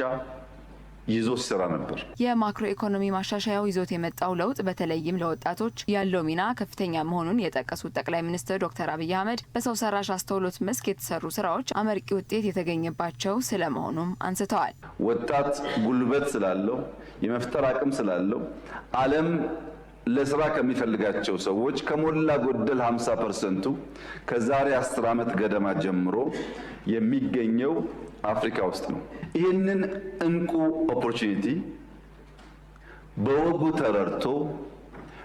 ይዞ ሲሰራ ነበር። የማክሮ ኢኮኖሚ ማሻሻያው ይዞት የመጣው ለውጥ በተለይም ለወጣቶች ያለው ሚና ከፍተኛ መሆኑን የጠቀሱት ጠቅላይ ሚኒስትር ዶክተር አብይ አህመድ በሰው ሰራሽ አስተውሎት መስክ የተሰሩ ስራዎች አመርቂ ውጤት የተገኘባቸው ስለመሆኑም አንስተዋል። ወጣት ጉልበት ስላለው የመፍጠር አቅም ስላለው ዓለም ለስራ ከሚፈልጋቸው ሰዎች ከሞላ ጎደል 50% ከዛሬ 10 ዓመት ገደማ ጀምሮ የሚገኘው አፍሪካ ውስጥ ነው። ይህንን እንቁ ኦፖርቹኒቲ በወጉ ተረድቶ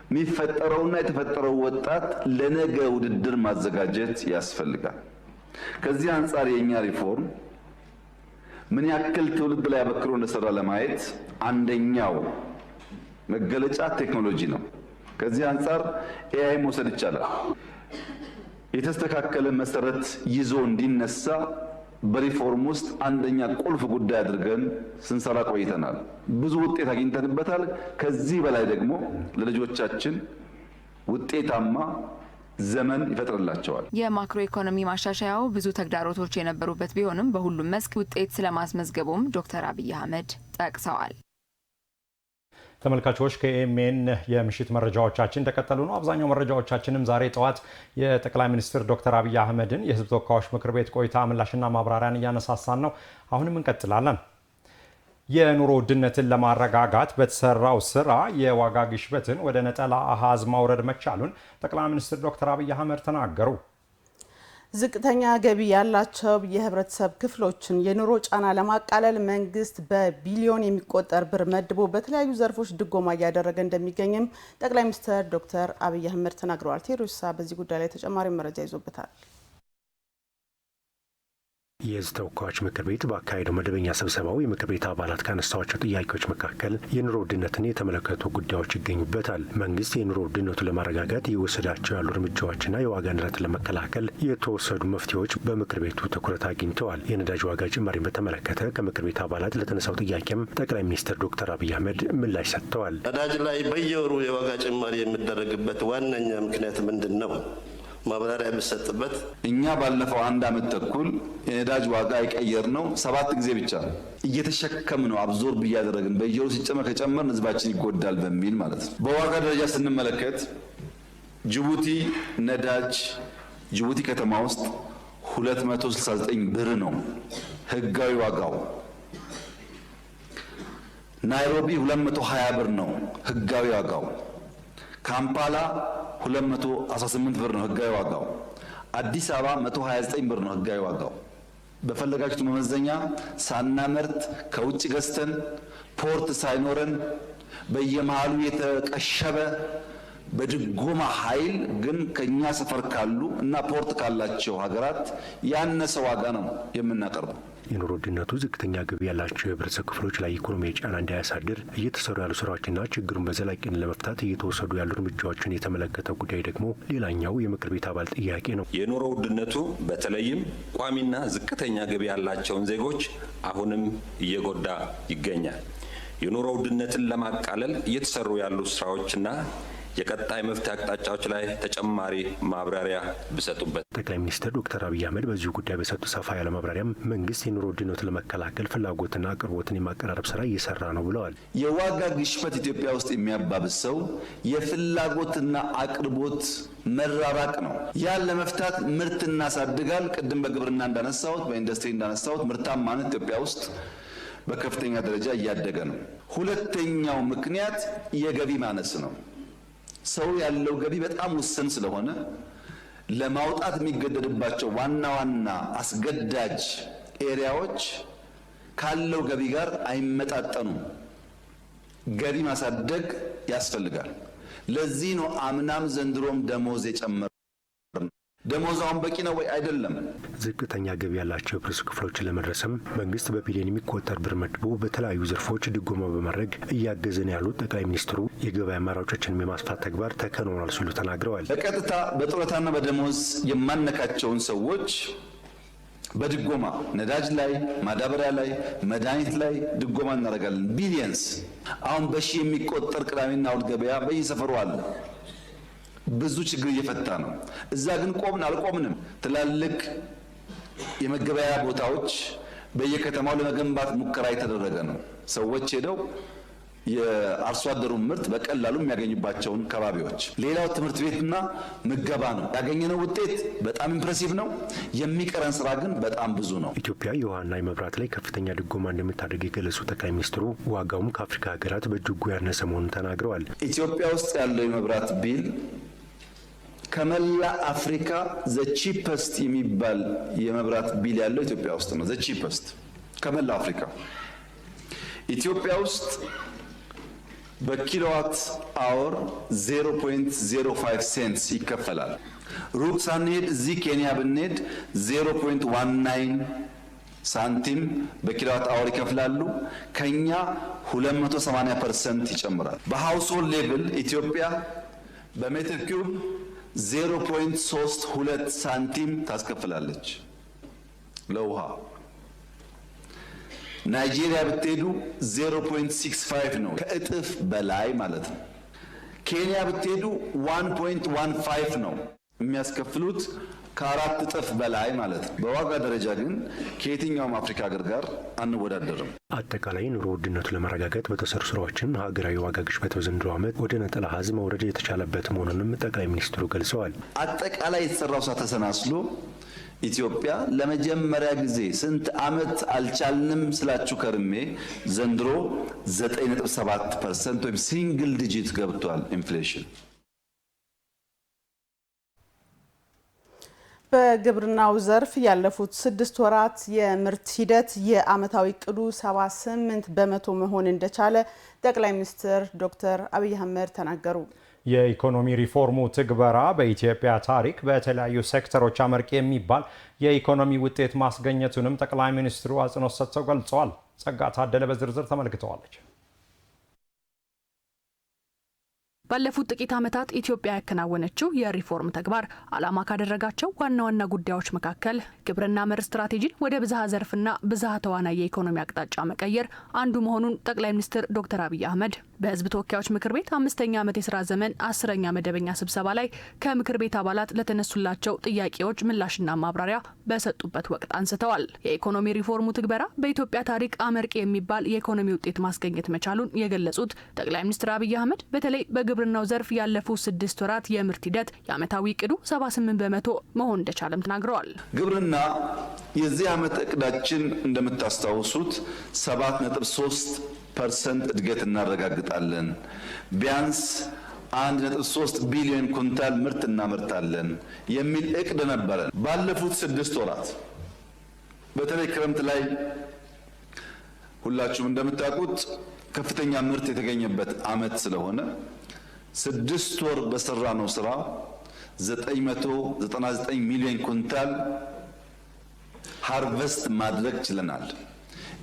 የሚፈጠረውና የተፈጠረው ወጣት ለነገ ውድድር ማዘጋጀት ያስፈልጋል። ከዚህ አንጻር የኛ ሪፎርም ምን ያክል ትውልድ ላይ አበክሮ እንደሰራ ለማየት አንደኛው መገለጫ ቴክኖሎጂ ነው። ከዚህ አንጻር ኤአይ መውሰድ ይቻላል። የተስተካከለ መሰረት ይዞ እንዲነሳ በሪፎርም ውስጥ አንደኛ ቁልፍ ጉዳይ አድርገን ስንሰራ ቆይተናል። ብዙ ውጤት አግኝተንበታል። ከዚህ በላይ ደግሞ ለልጆቻችን ውጤታማ ዘመን ይፈጥርላቸዋል። የማክሮ ኢኮኖሚ ማሻሻያው ብዙ ተግዳሮቶች የነበሩበት ቢሆንም በሁሉም መስክ ውጤት ስለማስመዝገቡም ዶክተር አብይ አህመድ ጠቅሰዋል። ተመልካቾች ከኤኤምኤን የምሽት መረጃዎቻችን ተከተሉ ነው። አብዛኛው መረጃዎቻችንም ዛሬ ጠዋት የጠቅላይ ሚኒስትር ዶክተር አብይ አህመድን የህዝብ ተወካዮች ምክር ቤት ቆይታ ምላሽና ማብራሪያን እያነሳሳን ነው። አሁንም እንቀጥላለን። የኑሮ ውድነትን ለማረጋጋት በተሰራው ስራ የዋጋ ግሽበትን ወደ ነጠላ አሃዝ ማውረድ መቻሉን ጠቅላይ ሚኒስትር ዶክተር አብይ አህመድ ተናገሩ። ዝቅተኛ ገቢ ያላቸው የህብረተሰብ ክፍሎችን የኑሮ ጫና ለማቃለል መንግስት በቢሊዮን የሚቆጠር ብር መድቦ በተለያዩ ዘርፎች ድጎማ እያደረገ እንደሚገኝም ጠቅላይ ሚኒስትር ዶክተር አብይ አህመድ ተናግረዋል። ቴዎድሮስ በዚህ ጉዳይ ላይ ተጨማሪ መረጃ ይዞበታል። የህዝብ ተወካዮች ምክር ቤት ባካሄደው መደበኛ ስብሰባው የምክር ቤት አባላት ካነሳቸው ጥያቄዎች መካከል የኑሮ ውድነትን የተመለከቱ ጉዳዮች ይገኙበታል። መንግስት የኑሮ ውድነቱን ለማረጋጋት እየወሰዳቸው ያሉ እርምጃዎችና የዋጋ ንረትን ለመከላከል የተወሰዱ መፍትሄዎች በምክር ቤቱ ትኩረት አግኝተዋል። የነዳጅ ዋጋ ጭማሪን በተመለከተ ከምክር ቤት አባላት ለተነሳው ጥያቄም ጠቅላይ ሚኒስትር ዶክተር አብይ አህመድ ምላሽ ሰጥተዋል። ነዳጅ ላይ በየወሩ የዋጋ ጭማሪ የሚደረግበት ዋነኛ ምክንያት ምንድን ነው? ማብራሪያ የሚሰጥበት። እኛ ባለፈው 1 ዓመት ተኩል የነዳጅ ዋጋ የቀየርነው 7 ጊዜ ብቻ እየተሸከም ነው አብዞርብ እያደረግን በየወሩ ሲጨመር ከጨመርን ህዝባችን ይጎዳል በሚል ማለት ነው። በዋጋ ደረጃ ስንመለከት ጅቡቲ ነዳጅ ጅቡቲ ከተማ ውስጥ 269 ብር ነው ህጋዊ ዋጋው። ናይሮቢ 220 ብር ነው ህጋዊ ዋጋው። ካምፓላ 218 ብር ነው ህጋዊ ዋጋው። አዲስ አበባ 129 ብር ነው ህጋዊ ዋጋው። በፈለጋችሁት መመዘኛ ሳናመርት ከውጭ ገዝተን ፖርት ሳይኖረን በየመሃሉ የተቀሸበ በድጎማ ኃይል ግን ከኛ ሰፈር ካሉ እና ፖርት ካላቸው ሀገራት ያነሰ ዋጋ ነው የምናቀርበው። የኑሮ ውድነቱ ዝቅተኛ ገቢ ያላቸው የህብረተሰብ ክፍሎች ላይ ኢኮኖሚያዊ ጫና እንዳያሳድር እየተሰሩ ያሉ ስራዎችና ችግሩን በዘላቂነት ለመፍታት እየተወሰዱ ያሉ እርምጃዎችን የተመለከተ ጉዳይ ደግሞ ሌላኛው የምክር ቤት አባል ጥያቄ ነው። የኑሮ ውድነቱ በተለይም ቋሚና ዝቅተኛ ገቢ ያላቸውን ዜጎች አሁንም እየጎዳ ይገኛል። የኑሮ ውድነትን ለማቃለል እየተሰሩ ያሉ ስራዎችና የቀጣይ መፍትሄ አቅጣጫዎች ላይ ተጨማሪ ማብራሪያ ቢሰጡበት። ጠቅላይ ሚኒስትር ዶክተር አብይ አህመድ በዚሁ ጉዳይ በሰጡ ሰፋ ያለ ማብራሪያም መንግስት የኑሮ ውድነቱን ለመከላከል ፍላጎትና አቅርቦትን የማቀራረብ ስራ እየሰራ ነው ብለዋል። የዋጋ ግሽበት ኢትዮጵያ ውስጥ የሚያባብሰው የፍላጎትና አቅርቦት መራራቅ ነው። ያን ለመፍታት ምርት እናሳድጋል። ቅድም በግብርና እንዳነሳሁት፣ በኢንዱስትሪ እንዳነሳሁት ምርታማነት ኢትዮጵያ ውስጥ በከፍተኛ ደረጃ እያደገ ነው። ሁለተኛው ምክንያት የገቢ ማነስ ነው። ሰው ያለው ገቢ በጣም ውስን ስለሆነ ለማውጣት የሚገደድባቸው ዋና ዋና አስገዳጅ ኤሪያዎች ካለው ገቢ ጋር አይመጣጠኑም። ገቢ ማሳደግ ያስፈልጋል። ለዚህ ነው አምናም ዘንድሮም ደሞዝ የጨመረው። ደሞዛውን በቂ ነው ወይ? አይደለም። ዝቅተኛ ገቢ ያላቸው የህብረተሰብ ክፍሎችን ለመድረስም መንግስት በቢሊዮን የሚቆጠር ብር መድቦ በተለያዩ ዘርፎች ድጎማ በማድረግ እያገዘን ያሉት ጠቅላይ ሚኒስትሩ የገበያ አማራጮችን የማስፋት ተግባር ተከናውኗል ሲሉ ተናግረዋል። በቀጥታ በጡረታና በደሞዝ የማነካቸውን ሰዎች በድጎማ ነዳጅ ላይ፣ ማዳበሪያ ላይ፣ መድኃኒት ላይ ድጎማ እናደርጋለን። ቢሊየንስ አሁን በሺህ የሚቆጠር ቅዳሜና እሁድ ገበያ በየሰፈሩ አለ። ብዙ ችግር እየፈታ ነው። እዛ ግን ቆምን አልቆምንም። ትላልቅ የመገበያያ ቦታዎች በየከተማው ለመገንባት ሙከራ የተደረገ ነው። ሰዎች ሄደው የአርሶ አደሩን ምርት በቀላሉ የሚያገኙባቸውን ከባቢዎች። ሌላው ትምህርት ቤትና ምገባ ነው። ያገኘነው ውጤት በጣም ኢምፕሬሲቭ ነው። የሚቀረን ስራ ግን በጣም ብዙ ነው። ኢትዮጵያ የውሃና የመብራት ላይ ከፍተኛ ድጎማ እንደምታደርግ የገለጹ ጠቅላይ ሚኒስትሩ ዋጋውም ከአፍሪካ ሀገራት በእጅጉ ያነሰ መሆኑን ተናግረዋል። ኢትዮጵያ ውስጥ ያለው የመብራት ቢል ከመላ አፍሪካ ዘ ቺፐስት የሚባል የመብራት ቢል ያለው ኢትዮጵያ ውስጥ ነው። ዘ ቺፐስት ከመላ አፍሪካ። ኢትዮጵያ ውስጥ በኪሎዋት አወር 0.05 ሴንትስ ይከፈላል። ሩቅ ሳንሄድ እዚህ ኬንያ ብንሄድ 0.19 ሳንቲም በኪሎዋት አወር ይከፍላሉ። ከኛ 280% ይጨምራል። በሃውስሆልድ ሌቭል ኢትዮጵያ በሜትር ኪዩብ 0.32 ሳንቲም ታስከፍላለች ለውሃ። ናይጄሪያ ብትሄዱ 0.65 ነው፣ ከእጥፍ በላይ ማለት ነው። ኬንያ ብትሄዱ 1.15 ነው የሚያስከፍሉት፣ ከአራት እጥፍ በላይ ማለት ነው። በዋጋ ደረጃ ግን ከየትኛውም አፍሪካ ሀገር ጋር አንወዳደርም። አጠቃላይ ኑሮ ውድነቱ ለማረጋገጥ በተሰሩ ስራዎችን ሀገራዊ ዋጋ ግሽበት በዘንድሮ ዓመት ወደ ነጠላ አሃዝ መውረድ የተቻለበት መሆኑንም ጠቅላይ ሚኒስትሩ ገልጸዋል። አጠቃላይ የተሰራው ስራ ተሰናስሎ ኢትዮጵያ ለመጀመሪያ ጊዜ ስንት ዓመት አልቻልንም ስላችሁ ከርሜ ዘንድሮ 9.7% ወይም ሲንግል ዲጂት ገብቷል ኢንፍሌሽን። በግብርናው ዘርፍ ያለፉት 6 ወራት የምርት ሂደት የአመታዊ እቅዱ 78 በመቶ መሆን እንደቻለ ጠቅላይ ሚኒስትር ዶክተር አብይ አህመድ ተናገሩ። የኢኮኖሚ ሪፎርሙ ትግበራ በኢትዮጵያ ታሪክ በተለያዩ ሴክተሮች አመርቂ የሚባል የኢኮኖሚ ውጤት ማስገኘቱንም ጠቅላይ ሚኒስትሩ አጽንኦት ሰጥተው ገልጸዋል። ጸጋ ታደለ በዝርዝር ተመልክተዋለች። ባለፉት ጥቂት ዓመታት ኢትዮጵያ ያከናወነችው የሪፎርም ተግባር ዓላማ ካደረጋቸው ዋና ዋና ጉዳዮች መካከል ግብርና መር ስትራቴጂን ወደ ብዝሃ ዘርፍና ብዝሃ ተዋናይ የኢኮኖሚ አቅጣጫ መቀየር አንዱ መሆኑን ጠቅላይ ሚኒስትር ዶክተር አብይ አህመድ በሕዝብ ተወካዮች ምክር ቤት 5ኛ ዓመት የሥራ ዘመን 10ኛ መደበኛ ስብሰባ ላይ ከምክር ቤት አባላት ለተነሱላቸው ጥያቄዎች ምላሽና ማብራሪያ በሰጡበት ወቅት አንስተዋል። የኢኮኖሚ ሪፎርሙ ትግበራ በኢትዮጵያ ታሪክ አመርቂ የሚባል የኢኮኖሚ ውጤት ማስገኘት መቻሉን የገለጹት ጠቅላይ ሚኒስትር አብይ አህመድ በተለይ በግብርናው ዘርፍ ያለፉት 6 ወራት የምርት ሂደት የአመታዊ እቅዱ 78 በመቶ መሆን እንደቻለም ተናግረዋል። ግብርና የዚህ ዓመት እቅዳችን እንደምታስታውሱት 7.3% እድገት እናረጋግጣለን። ቢያንስ 1.3 ቢሊዮን ኩንታል ምርት እናመርታለን የሚል እቅድ ነበረን። ባለፉት 6 ወራት በተለይ ክረምት ላይ ሁላችሁም እንደምታውቁት ከፍተኛ ምርት የተገኘበት ዓመት ስለሆነ 6 ወር በሰራነው ስራ 999 ሚሊዮን ኩንታል ሃርቨስት ማድረግ ችለናል።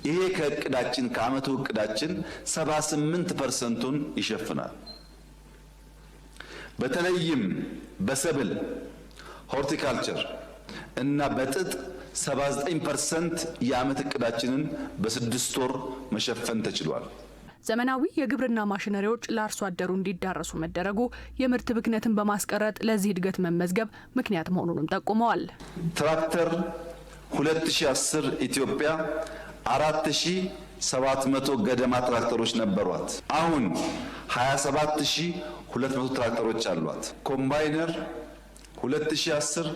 ይሄ ከእቅዳችን ከዓመቱ እቅዳችን 78%ን ይሸፍናል። በተለይም በሰብል ሆርቲካልቸር እና በጥጥ 79% የዓመት እቅዳችንን በ6 ወር መሸፈን ተችሏል። ዘመናዊ የግብርና ማሽነሪዎች ለአርሶ አደሩ እንዲዳረሱ መደረጉ የምርት ብክነትን በማስቀረት ለዚህ እድገት መመዝገብ ምክንያት መሆኑንም ጠቁመዋል። ትራክተር 2010 ኢትዮጵያ 4700 ገደማ ትራክተሮች ነበሯት። አሁን 27200 ትራክተሮች አሏት። ኮምባይነር 2010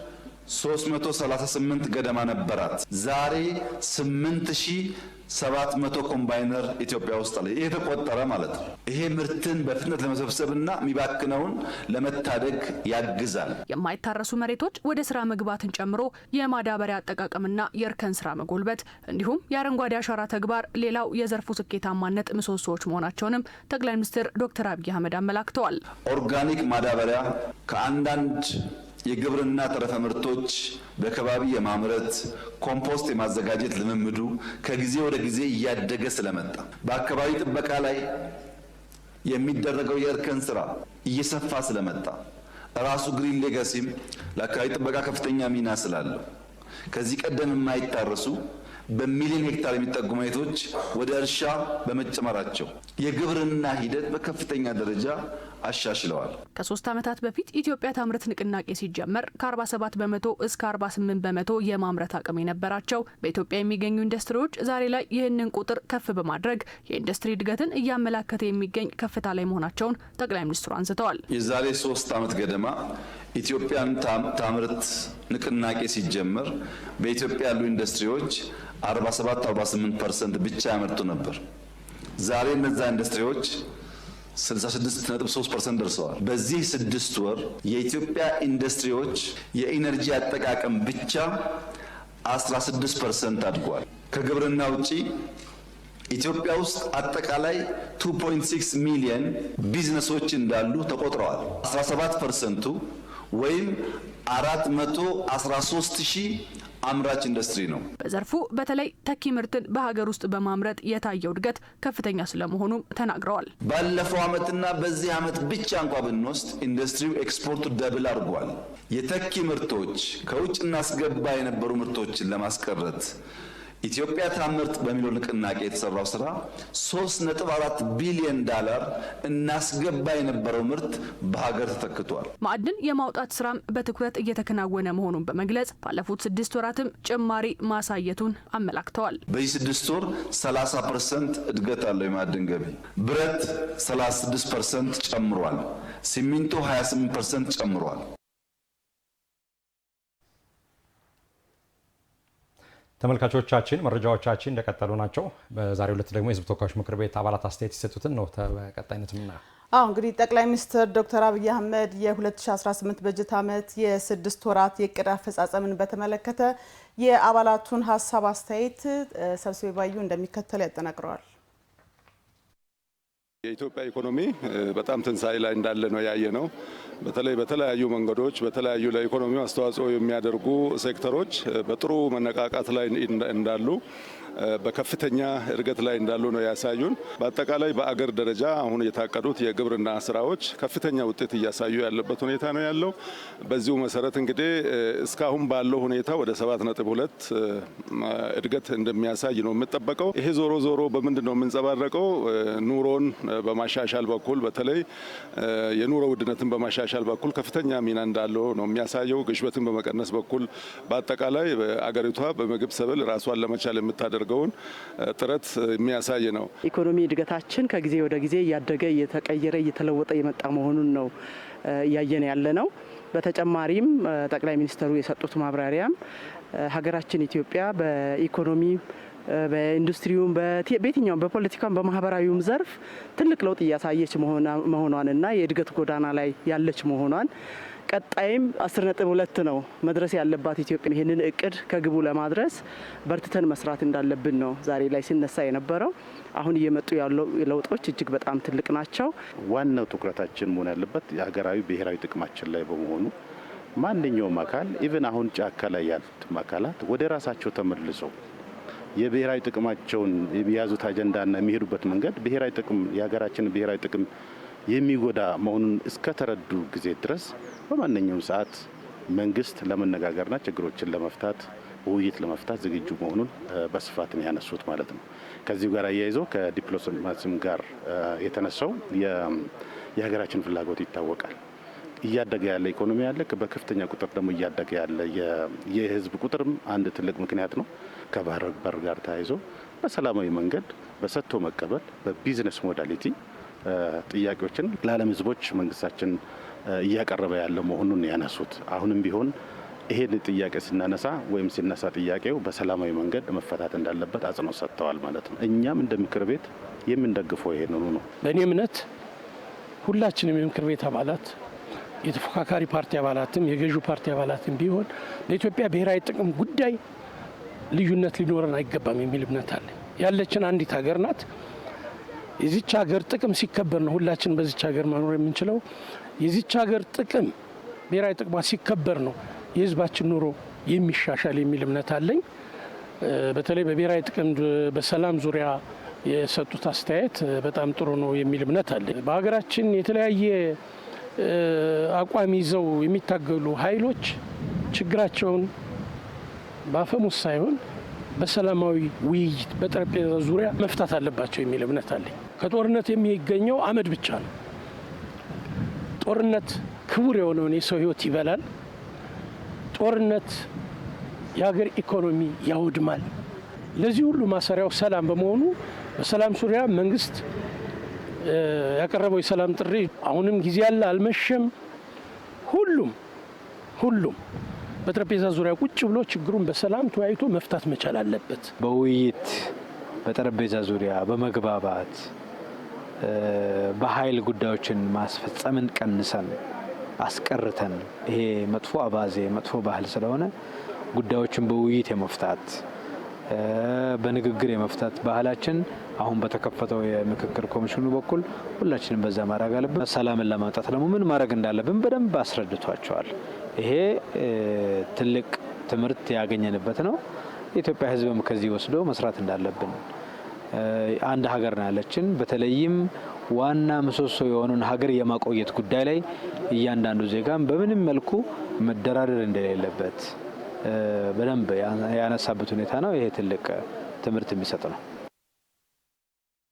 338 ገደማ ነበራት። ዛሬ 8700 ኮምባይነር ኢትዮጵያ ውስጥ አለ። ይሄ ተቆጠረ ማለት ነው። ይሄ ምርትን በፍጥነት ለመሰብሰብና የሚባክነውን ለመታደግ ያግዛል። የማይታረሱ መሬቶች ወደ ስራ መግባትን ጨምሮ የማዳበሪያ አጠቃቀምና የእርከን ስራ መጎልበት እንዲሁም የአረንጓዴ አሻራ ተግባር ሌላው የዘርፉ ስኬታማነት ምሰሶዎች መሆናቸውንም ጠቅላይ ሚኒስትር ዶክተር አብይ አህመድ አመላክተዋል። ኦርጋኒክ ማዳበሪያ ከአንዳንድ የግብርና ተረፈ ምርቶች በከባቢ የማምረት ኮምፖስት የማዘጋጀት ልምምዱ ከጊዜ ወደ ጊዜ እያደገ ስለመጣ በአካባቢ ጥበቃ ላይ የሚደረገው የእርከን ስራ እየሰፋ ስለመጣ ራሱ ግሪን ሌጋሲም ለአካባቢ ጥበቃ ከፍተኛ ሚና ስላለው ከዚህ ቀደም የማይታረሱ በሚሊዮን ሄክታር የሚጠጉ መሬቶች ወደ እርሻ በመጨመራቸው የግብርና ሂደት በከፍተኛ ደረጃ አሻሽለዋል። ከ3 ዓመታት በፊት ኢትዮጵያ ታምርት ንቅናቄ ሲጀመር ከ47 በመቶ እስከ 48 በመቶ የማምረት አቅም የነበራቸው በኢትዮጵያ የሚገኙ ኢንዱስትሪዎች ዛሬ ላይ ይህንን ቁጥር ከፍ በማድረግ የኢንዱስትሪ እድገትን እያመላከተ የሚገኝ ከፍታ ላይ መሆናቸውን ጠቅላይ ሚኒስትሩ አንስተዋል። የዛሬ 3 ዓመት ገደማ ኢትዮጵያን ታምርት ንቅናቄ ሲጀመር በኢትዮጵያ ያሉ ኢንዱስትሪዎች 47-48% ብቻ ያመርቱ ነበር። ዛሬ እነዛ ኢንዱስትሪዎች 66.3% ደርሰዋል። በዚህ 6 ወር የኢትዮጵያ ኢንዱስትሪዎች የኢነርጂ አጠቃቀም ብቻ 16% አድጓል። ከግብርና ውጪ ኢትዮጵያ ውስጥ አጠቃላይ 2.6 ሚሊዮን ቢዝነሶች እንዳሉ ተቆጥረዋል። 17% ወይም 413,000 አምራች ኢንዱስትሪ ነው። በዘርፉ በተለይ ተኪ ምርትን በሀገር ውስጥ በማምረት የታየው እድገት ከፍተኛ ስለመሆኑም ተናግረዋል። ባለፈው ዓመትና በዚህ ዓመት ብቻ እንኳን ብንወስድ ኢንዱስትሪው ኤክስፖርቱ ደብል አድርጓል። የተኪ ምርቶች ከውጭ እናስገባ የነበሩ ምርቶችን ለማስቀረት ኢትዮጵያ ታምርት በሚለው ንቅናቄ የተሰራው ስራ $3.4 ቢሊዮን እናስገባ የነበረው ምርት በሀገር ተተክቷል። ማዕድን የማውጣት ስራም በትኩረት እየተከናወነ መሆኑን በመግለጽ ባለፉት 6 ወራትም ጭማሪ ማሳየቱን አመላክተዋል። በዚህ 6 ወር 30% እድገት አለው የማዕድን ገቢ። ብረት 36% ጨምሯል። ሲሚንቶ 28% ጨምሯል። ተመልካቾቻችን መረጃዎቻችን እንደቀጠሉ ናቸው። በዛሬው ዕለት ደግሞ የህዝብ ተወካዮች ምክር ቤት አባላት አስተያየት የሰጡትን ነው በቀጣይነት የምናየው። እንግዲህ ጠቅላይ ሚኒስትር ዶክተር አብይ አህመድ የ2018 በጀት ዓመት የ6 ወራት የዕቅድ አፈጻጸምን በተመለከተ የአባላቱን ሀሳብ አስተያየት ሰብስቤ ባዩ እንደሚከተል ያጠናቅረዋል። የኢትዮጵያ ኢኮኖሚ በጣም ትንሳኤ ላይ እንዳለ ነው ያየ ነው። በተለይ በተለያዩ መንገዶች በተለያዩ ለኢኮኖሚው አስተዋጽኦ የሚያደርጉ ሴክተሮች በጥሩ መነቃቃት ላይ እንዳሉ በከፍተኛ እድገት ላይ እንዳሉ ነው ያሳዩን። በአጠቃላይ በአገር ደረጃ አሁን የታቀዱት የግብርና ስራዎች ከፍተኛ ውጤት እያሳዩ ያለበት ሁኔታ ነው ያለው። በዚሁ መሰረት እንግዲህ እስካሁን ባለው ሁኔታ ወደ 7.2 እድገት እንደሚያሳይ ነው የምጠበቀው። ይሄ ዞሮ ዞሮ በምንድን ነው የምንጸባረቀው? ኑሮን በማሻሻል በኩል በተለይ የኑሮ ውድነትን በማሻሻል በኩል ከፍተኛ ሚና እንዳለው ነው የሚያሳየው። ግሽበትን በመቀነስ በኩል በአጠቃላይ አገሪቷ በምግብ ሰብል ራሷን ለመቻል የምታደርገውን ጥረት የሚያሳይ ነው። ኢኮኖሚ እድገታችን ከጊዜ ወደ ጊዜ እያደገ እየተቀየረ እየተለወጠ የመጣ መሆኑን ነው እያየን ያለ ነው። በተጨማሪም ጠቅላይ ሚኒስትሩ የሰጡት ማብራሪያም ሀገራችን ኢትዮጵያ በኢኮኖሚ በኢንዱስትሪውም በየትኛውም በፖለቲካም በማህበራዊውም ዘርፍ ትልቅ ለውጥ እያሳየች መሆኗንና የእድገት ጎዳና ላይ ያለች መሆኗን ቀጣይም 10.2 ነው መድረስ ያለባት ኢትዮጵያ። ይህንን እቅድ ከግቡ ለማድረስ በርትተን መስራት እንዳለብን ነው ዛሬ ላይ ሲነሳ የነበረው። አሁን እየመጡ ያሉ ለውጦች እጅግ በጣም ትልቅ ናቸው። ዋናው ትኩረታችን መሆን ያለበት የሀገራዊ ብሔራዊ ጥቅማችን ላይ በመሆኑ ማንኛውም አካል ኢቭን አሁን ጫካ ላይ ያሉት አካላት ወደ ራሳቸው ተመልሰው የብሔራዊ ጥቅማቸውን የያዙት አጀንዳና የሚሄዱበት መንገድ ብሔራዊ ጥቅም የሀገራችን ብሔራዊ ጥቅም የሚጎዳ መሆኑን እስከተረዱ ጊዜ ድረስ በማንኛውም ሰዓት መንግስት ለመነጋገርና ችግሮችን ለመፍታት ውይይት ለመፍታት ዝግጁ መሆኑን በስፋት ነው ያነሱት ማለት ነው። ከዚሁ ጋር አያይዞ ከዲፕሎማሲም ጋር የተነሳው የሀገራችን ፍላጎት ይታወቃል። እያደገ ያለ ኢኮኖሚ ያለ በከፍተኛ ቁጥር ደግሞ እያደገ ያለ የህዝብ ቁጥርም አንድ ትልቅ ምክንያት ነው። ከባህር በር ጋር ተያይዞ በሰላማዊ መንገድ በሰጥቶ መቀበል በቢዝነስ ሞዳሊቲ ጥያቄዎችን ለዓለም ህዝቦች መንግስታችን እያቀረበ ያለ መሆኑን ያነሱት። አሁንም ቢሆን ይሄን ጥያቄ ስናነሳ ወይም ሲነሳ ጥያቄው በሰላማዊ መንገድ መፈታት እንዳለበት አጽንኦት ሰጥተዋል ማለት ነው። እኛም እንደ ምክር ቤት የምንደግፈው ይሄንኑ ነው። በእኔ እምነት ሁላችንም የምክር ቤት አባላት የተፎካካሪ ፓርቲ አባላትም የገዢው ፓርቲ አባላትም ቢሆን ለኢትዮጵያ ብሔራዊ ጥቅም ጉዳይ ልዩነት ሊኖረን አይገባም የሚል እምነት አለ። ያለችን አንዲት ሀገር ናት። የዚች ሀገር ጥቅም ሲከበር ነው ሁላችን በዚች ሀገር መኖር የምንችለው። የዚች ሀገር ጥቅም ብሔራዊ ጥቅሟ ሲከበር ነው የህዝባችን ኑሮ የሚሻሻል የሚል እምነት አለኝ። በተለይ በብሔራዊ ጥቅም በሰላም ዙሪያ የሰጡት አስተያየት በጣም ጥሩ ነው የሚል እምነት አለኝ። በሀገራችን የተለያየ አቋም ይዘው የሚታገሉ ኃይሎች ችግራቸውን በአፈሙዝ ሳይሆን በሰላማዊ ውይይት በጠረጴዛ ዙሪያ መፍታት አለባቸው የሚል እምነት አለኝ። ከጦርነት የሚገኘው አመድ ብቻ ነው። ጦርነት ክቡር የሆነውን የሰው ህይወት ይበላል። ጦርነት የሀገር ኢኮኖሚ ያወድማል። ለዚህ ሁሉ ማሰሪያው ሰላም በመሆኑ በሰላም ዙሪያ መንግስት ያቀረበው የሰላም ጥሪ አሁንም ጊዜ ያለ አልመሸም። ሁሉም በጠረጴዛ ዙሪያ ቁጭ ብሎ ችግሩን በሰላም ተወያይቶ መፍታት መቻል አለበት። በውይይት በጠረጴዛ ዙሪያ በመግባባት በኃይል ጉዳዮችን ማስፈጸምን ቀንሰን አስቀርተን ይሄ መጥፎ አባዜ መጥፎ ባህል ስለሆነ ጉዳዮችን በውይይት የመፍታት በንግግር የመፍታት ባህላችን አሁን በተከፈተው የምክክር ኮሚሽኑ በኩል ሁላችንም በዛ ማድረግ አለብን። ሰላምን ለማምጣት ደግሞ ምን ማድረግ እንዳለብን በደንብ አስረድቷቸዋል። ይሄ ትልቅ ትምህርት ያገኘንበት ነው። የኢትዮጵያ ሕዝብም ከዚህ ወስዶ መስራት እንዳለብን አንድ ሀገር ነው ያለችን። በተለይም ዋና ምሰሶ የሆነውን ሀገር የማቆየት ጉዳይ ላይ እያንዳንዱ ዜጋም በምንም መልኩ መደራደር እንደሌለበት በደንብ ያነሳበት ሁኔታ ነው። ይሄ ትልቅ ትምህርት የሚሰጥ ነው።